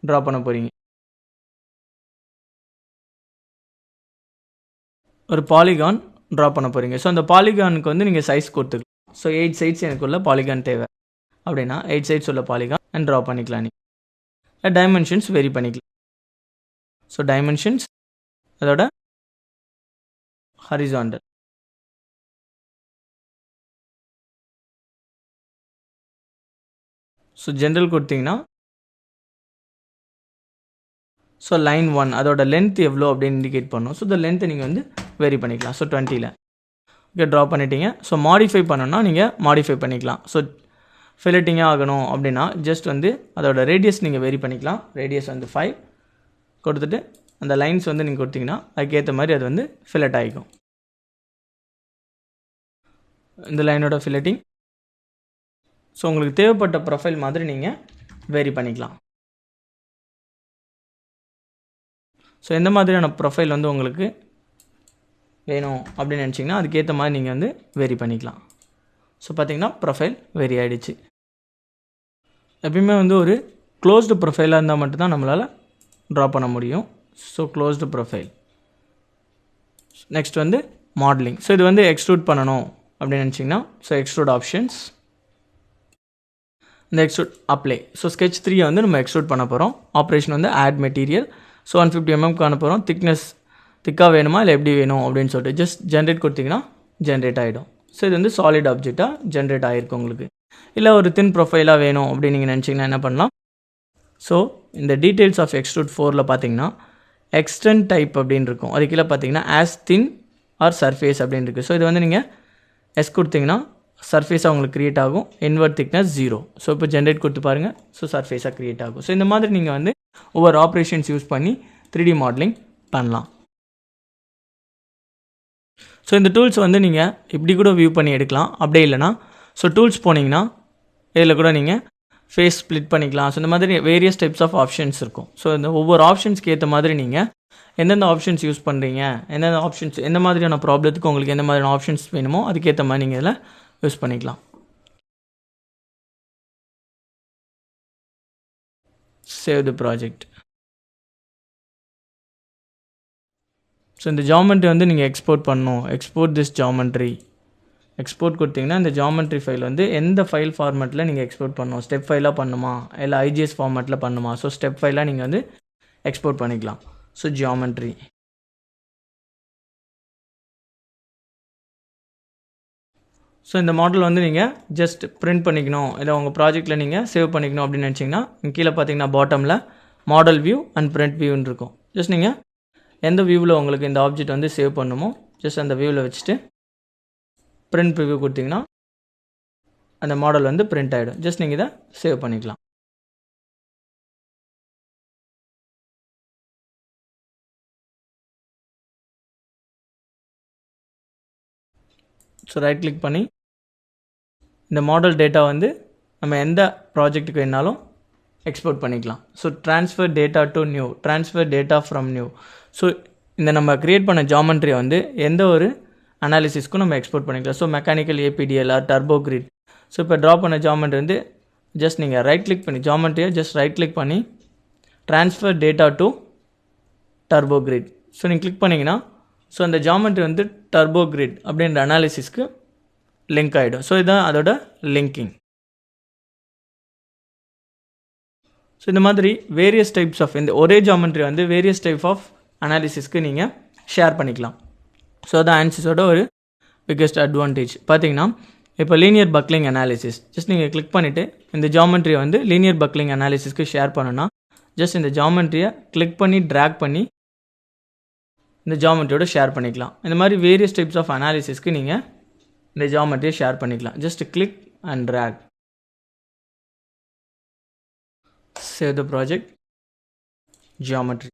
S1: ட்ரா பண்ண போகிறீங்க. ஒரு பாலிகான் ட்ரா பண்ண போகிறீங்க. ஸோ அந்த பாலிகானுக்கு வந்து நீங்கள் சைஸ் கொடுத்துக்கலாம். ஸோ 8 சைட்ஸ் எனக்கு உள்ள பாலிகான் தேவை அப்படின்னா 8 சைட்ஸ் உள்ள பாலிகான் அண்ட் ட்ரா பண்ணிக்கலாம். நீங்கள் டைமென்ஷன்ஸ் வெரி பண்ணிக்கலாம். ஸோ டைமென்ஷன்ஸ் அதோட ஹரிசாண்டல். ஸோ ஜென்ரல் கொடுத்தீங்கன்னா ஸோ லைன் 1 அதோட லென்த் எவ்வளோ அப்படின்னு இண்டிகேட் பண்ணணும். ஸோ இந்த லென்த்தை நீங்கள் வந்து வெரி பண்ணிக்கலாம். ஸோ 20ல் ஓகே ட்ரா பண்ணிட்டீங்க. ஸோ மாடிஃபை பண்ணணும்னா நீங்கள் மாடிஃபை பண்ணிக்கலாம். ஸோ ஃபில்லட்டிங்காக ஆகணும் அப்படின்னா ஜஸ்ட் வந்து அதோட ரேடியஸ் நீங்கள் வெரி பண்ணிக்கலாம். ரேடியஸ் வந்து 5 கொடுத்துட்டு அந்த லைன்ஸ் வந்து நீங்கள் கொடுத்தீங்கன்னா அதுக்கேற்ற மாதிரி அது வந்து ஃபில்லட் ஆகிக்கும். இந்த லைனோட ஃபில்லட்டிங். ஸோ உங்களுக்கு தேவைப்பட்ட ப்ரொஃபைல் மாதிரி நீங்கள் வெரி பண்ணிக்கலாம். ஸோ எந்த மாதிரியான ப்ரொஃபைல் வந்து உங்களுக்கு வேணும் அப்படின்னு நினச்சிங்கன்னா அதுக்கேற்ற மாதிரி நீங்கள் வந்து வெரி பண்ணிக்கலாம். ஸோ பார்த்தீங்கன்னா ப்ரொஃபைல் வெரி ஆகிடுச்சு. எப்பயுமே வந்து ஒரு க்ளோஸ்டு ப்ரொஃபைலாக இருந்தால் மட்டும்தான் நம்மளால் ட்ரா பண்ண முடியும். So closed profile. நெக்ஸ்ட் வந்து மாடலிங். ஸோ இது வந்து எக்ஸ்ட்ரூட் பண்ணணும் அப்படின்னு நினச்சிங்கன்னா ஸோ எக்ஸ்ட்ரூட் ஆப்ஷன்ஸ், இந்த எக்ஸ்ட்ரூட் அப்ளை. ஸோ ஸ்கெட்ச் 3 வந்து நம்ம எக்ஸ்ட்ரூட் பண்ண போகிறோம். ஆப்ரேஷன் வந்து ஆட் மெட்டீரியல். ஸோ 150 mm காண போகிறோம். திக்னஸ் திக்காக வேணுமா இல்லை எப்படி வேணும் அப்படின்னு சொல்லிட்டு ஜஸ்ட் ஜென்ரேட் கொடுத்தீங்கன்னா ஜென்ரேட் ஆகிடும். ஸோ இது வந்து சாலிட் ஆப்ஜெக்டாக ஜென்ரேட் ஆகிருக்கு உங்களுக்கு. இல்லை ஒரு தின் ப்ரொஃபைலாக வேணும் அப்படின்னு நீங்கள் நினச்சிங்கன்னா என்ன பண்ணலாம். ஸோ இந்த டீட்டெயில்ஸ் ஆஃப் எக்ஸ்ட்ரூட் 4ல் பார்த்தீங்கன்னா எக்ஸ்டெண்ட் டைப் அப்படின்னு இருக்கும். அது கீழே பார்த்தீங்கன்னா ஆஸ் தின் ஆர் சர்ஃபேஸ் அப்படின்னு இருக்குது. ஸோ இது வந்து நீங்கள் எஸ் கொடுத்தீங்கன்னா சர்ஃபேஸாக உங்களுக்கு க்ரியேட் ஆகும். Invert thickness 0. ஸோ இப்போ ஜென்ரேட் கொடுத்து பாருங்கள். ஸோ சர்ஃபேஸாக க்ரியேட் ஆகும். ஸோ இந்த மாதிரி நீங்கள் வந்து ஒவ்வொரு ஆப்ரேஷன்ஸ் யூஸ் பண்ணி 3D மாடலிங் பண்ணலாம். ஸோ இந்த டூல்ஸ் வந்து நீங்கள் இப்படி கூட வியூ பண்ணி எடுக்கலாம். அப்படியே இல்லைனா ஸோ டூல்ஸ் போனீங்கன்னா இதில் கூட நீங்கள் ஃபேஸ் ஸ்ப்ளிட் பண்ணிக்கலாம். ஸோ இந்த மாதிரி வேரியஸ் டைப்ஸ் ஆஃப் ஆப்ஷன்ஸ் இருக்கும். ஸோ இந்த ஒவ்வொரு ஆப்ஷன்ஸ்க்கு ஏற்ற மாதிரி நீங்கள் எந்தெந்த ஆப்ஷன்ஸ் யூஸ் பண்ணுறீங்க, எந்தெந்த ஆப்ஷன்ஸ் எந்த மாதிரியான ப்ராப்ளத்துக்கு உங்களுக்கு எந்த மாதிரியான ஆப்ஷன்ஸ் வேணுமோ அதுக்கேற்ற மாதிரி நீங்கள் இதில் யூஸ் பண்ணிக்கலாம். சேவ் தி ப்ராஜெக்ட். ஸோ இந்த ஜாமெண்ட்ரி வந்து நீங்கள் எக்ஸ்போர்ட் பண்ணணும். Export this geometry. எக்ஸ்போர்ட் கொடுத்தீங்கன்னா இந்த ஜாமெண்ட்ரி ஃபைல் வந்து எந்த ஃபைல் ஃபார்மேட்டில் நீங்கள் எக்ஸ்போர்ட் பண்ணணும். ஸ்டெப் ஃபைலாக பண்ணுமா இல்லை ஐஜிஎஸ் ஃபார்மேட்டில் பண்ணுமா. ஸோ ஸ்டெப் ஃபைலாக நீங்கள் வந்து எக்ஸ்போர்ட் பண்ணிக்கலாம். So geometry. ஸோ இந்த மாடல் வந்து நீங்கள் ஜஸ்ட் பிரிண்ட் பண்ணிக்கணும் இல்லை உங்கள் ப்ராஜெக்ட்டில் நீங்கள் சேவ் பண்ணிக்கணும் அப்படின்னு நினச்சிங்கன்னா கீழே பார்த்தீங்கன்னா பாட்டமில் மாடல் வியூ அண்ட் பிரிண்ட் வியூன்னு இருக்கும். ஜஸ்ட் நீங்கள் எந்த வியூவில் உங்களுக்கு இந்த ஆப்ஜெக்ட் வந்து சேவ் பண்ணுமோ ஜஸ்ட் அந்த வியூவில் வச்சுட்டு பிரிண்ட் ப்ரிவ்யூ கொடுத்தீங்கன்னா அந்த மாடல் வந்து பிரிண்ட் ஆகிடும். ஜஸ்ட் நீங்கள் இதை சேவ் பண்ணிக்கலாம். ஸோ ரைட் கிளிக் பண்ணி இந்த மாடல் டேட்டா வந்து நம்ம எந்த ப்ராஜெக்ட்டுக்கு வேணாலும் எக்ஸ்போர்ட் பண்ணிக்கலாம். So transfer data to new, transfer data from new. So இந்த நம்ம க்ரியேட் பண்ண ஜாமெண்ட்ரியை வந்து எந்த ஒரு அனாலிசிஸ்க்கும் நம்ம எக்ஸ்போர்ட் பண்ணிக்கலாம். So mechanical APDLR turbo grid. So இப்போ ட்ரா பண்ண ஜாமெண்ட்ரி வந்து ஜஸ்ட் நீங்கள் ரைட் கிளிக் பண்ணி ஜாமெண்ட்ரியை ஜஸ்ட் ரைட் கிளிக் பண்ணி transfer data to turbo grid. So நீங்கள் கிளிக் பண்ணிங்கன்னா ஸோ அந்த ஜாமெண்ட்ரி வந்து டர்போ கிரிட் அப்படின்ற அனாலிசிஸ்க்கு லிங்க் ஆகிடும். ஸோ இதுதான் அதோட லிங்கிங். ஸோ இந்த மாதிரி வேரியஸ் டைப்ஸ் ஆஃப் இந்த ஒரே ஜாமெண்ட்ரி வந்து வேரியஸ் டைப் ஆஃப் அனாலிசிஸ்க்கு நீங்கள் ஷேர் பண்ணிக்கலாம். ஸோ அதான் ஆன்சிஸோட ஒரு பிக்கெஸ்ட் அட்வான்டேஜ். பார்த்தீங்கன்னா இப்போ லீனியர் பக்லிங் அனாலிசிஸ் ஜஸ்ட் நீங்கள் கிளிக் பண்ணிவிட்டு இந்த ஜாமெண்ட்ரியை வந்து லீனியர் பக்லிங் அனாலிசிஸ்க்கு ஷேர் பண்ணணும்னா ஜஸ்ட் இந்த ஜாமெண்ட்ரியை கிளிக் பண்ணி ட்ராக் பண்ணி இந்த ஜாமெண்ட்ரியோட ஷேர் பண்ணிக்கலாம். இந்த மாதிரி வேரியஸ் டைப்ஸ் ஆஃப் அனாலிசிஸ்க்கு நீங்கள் இந்த ஜாமெண்ட்ரியை ஷேர் பண்ணிக்கலாம். Just click and drag. Save the project. Geometry.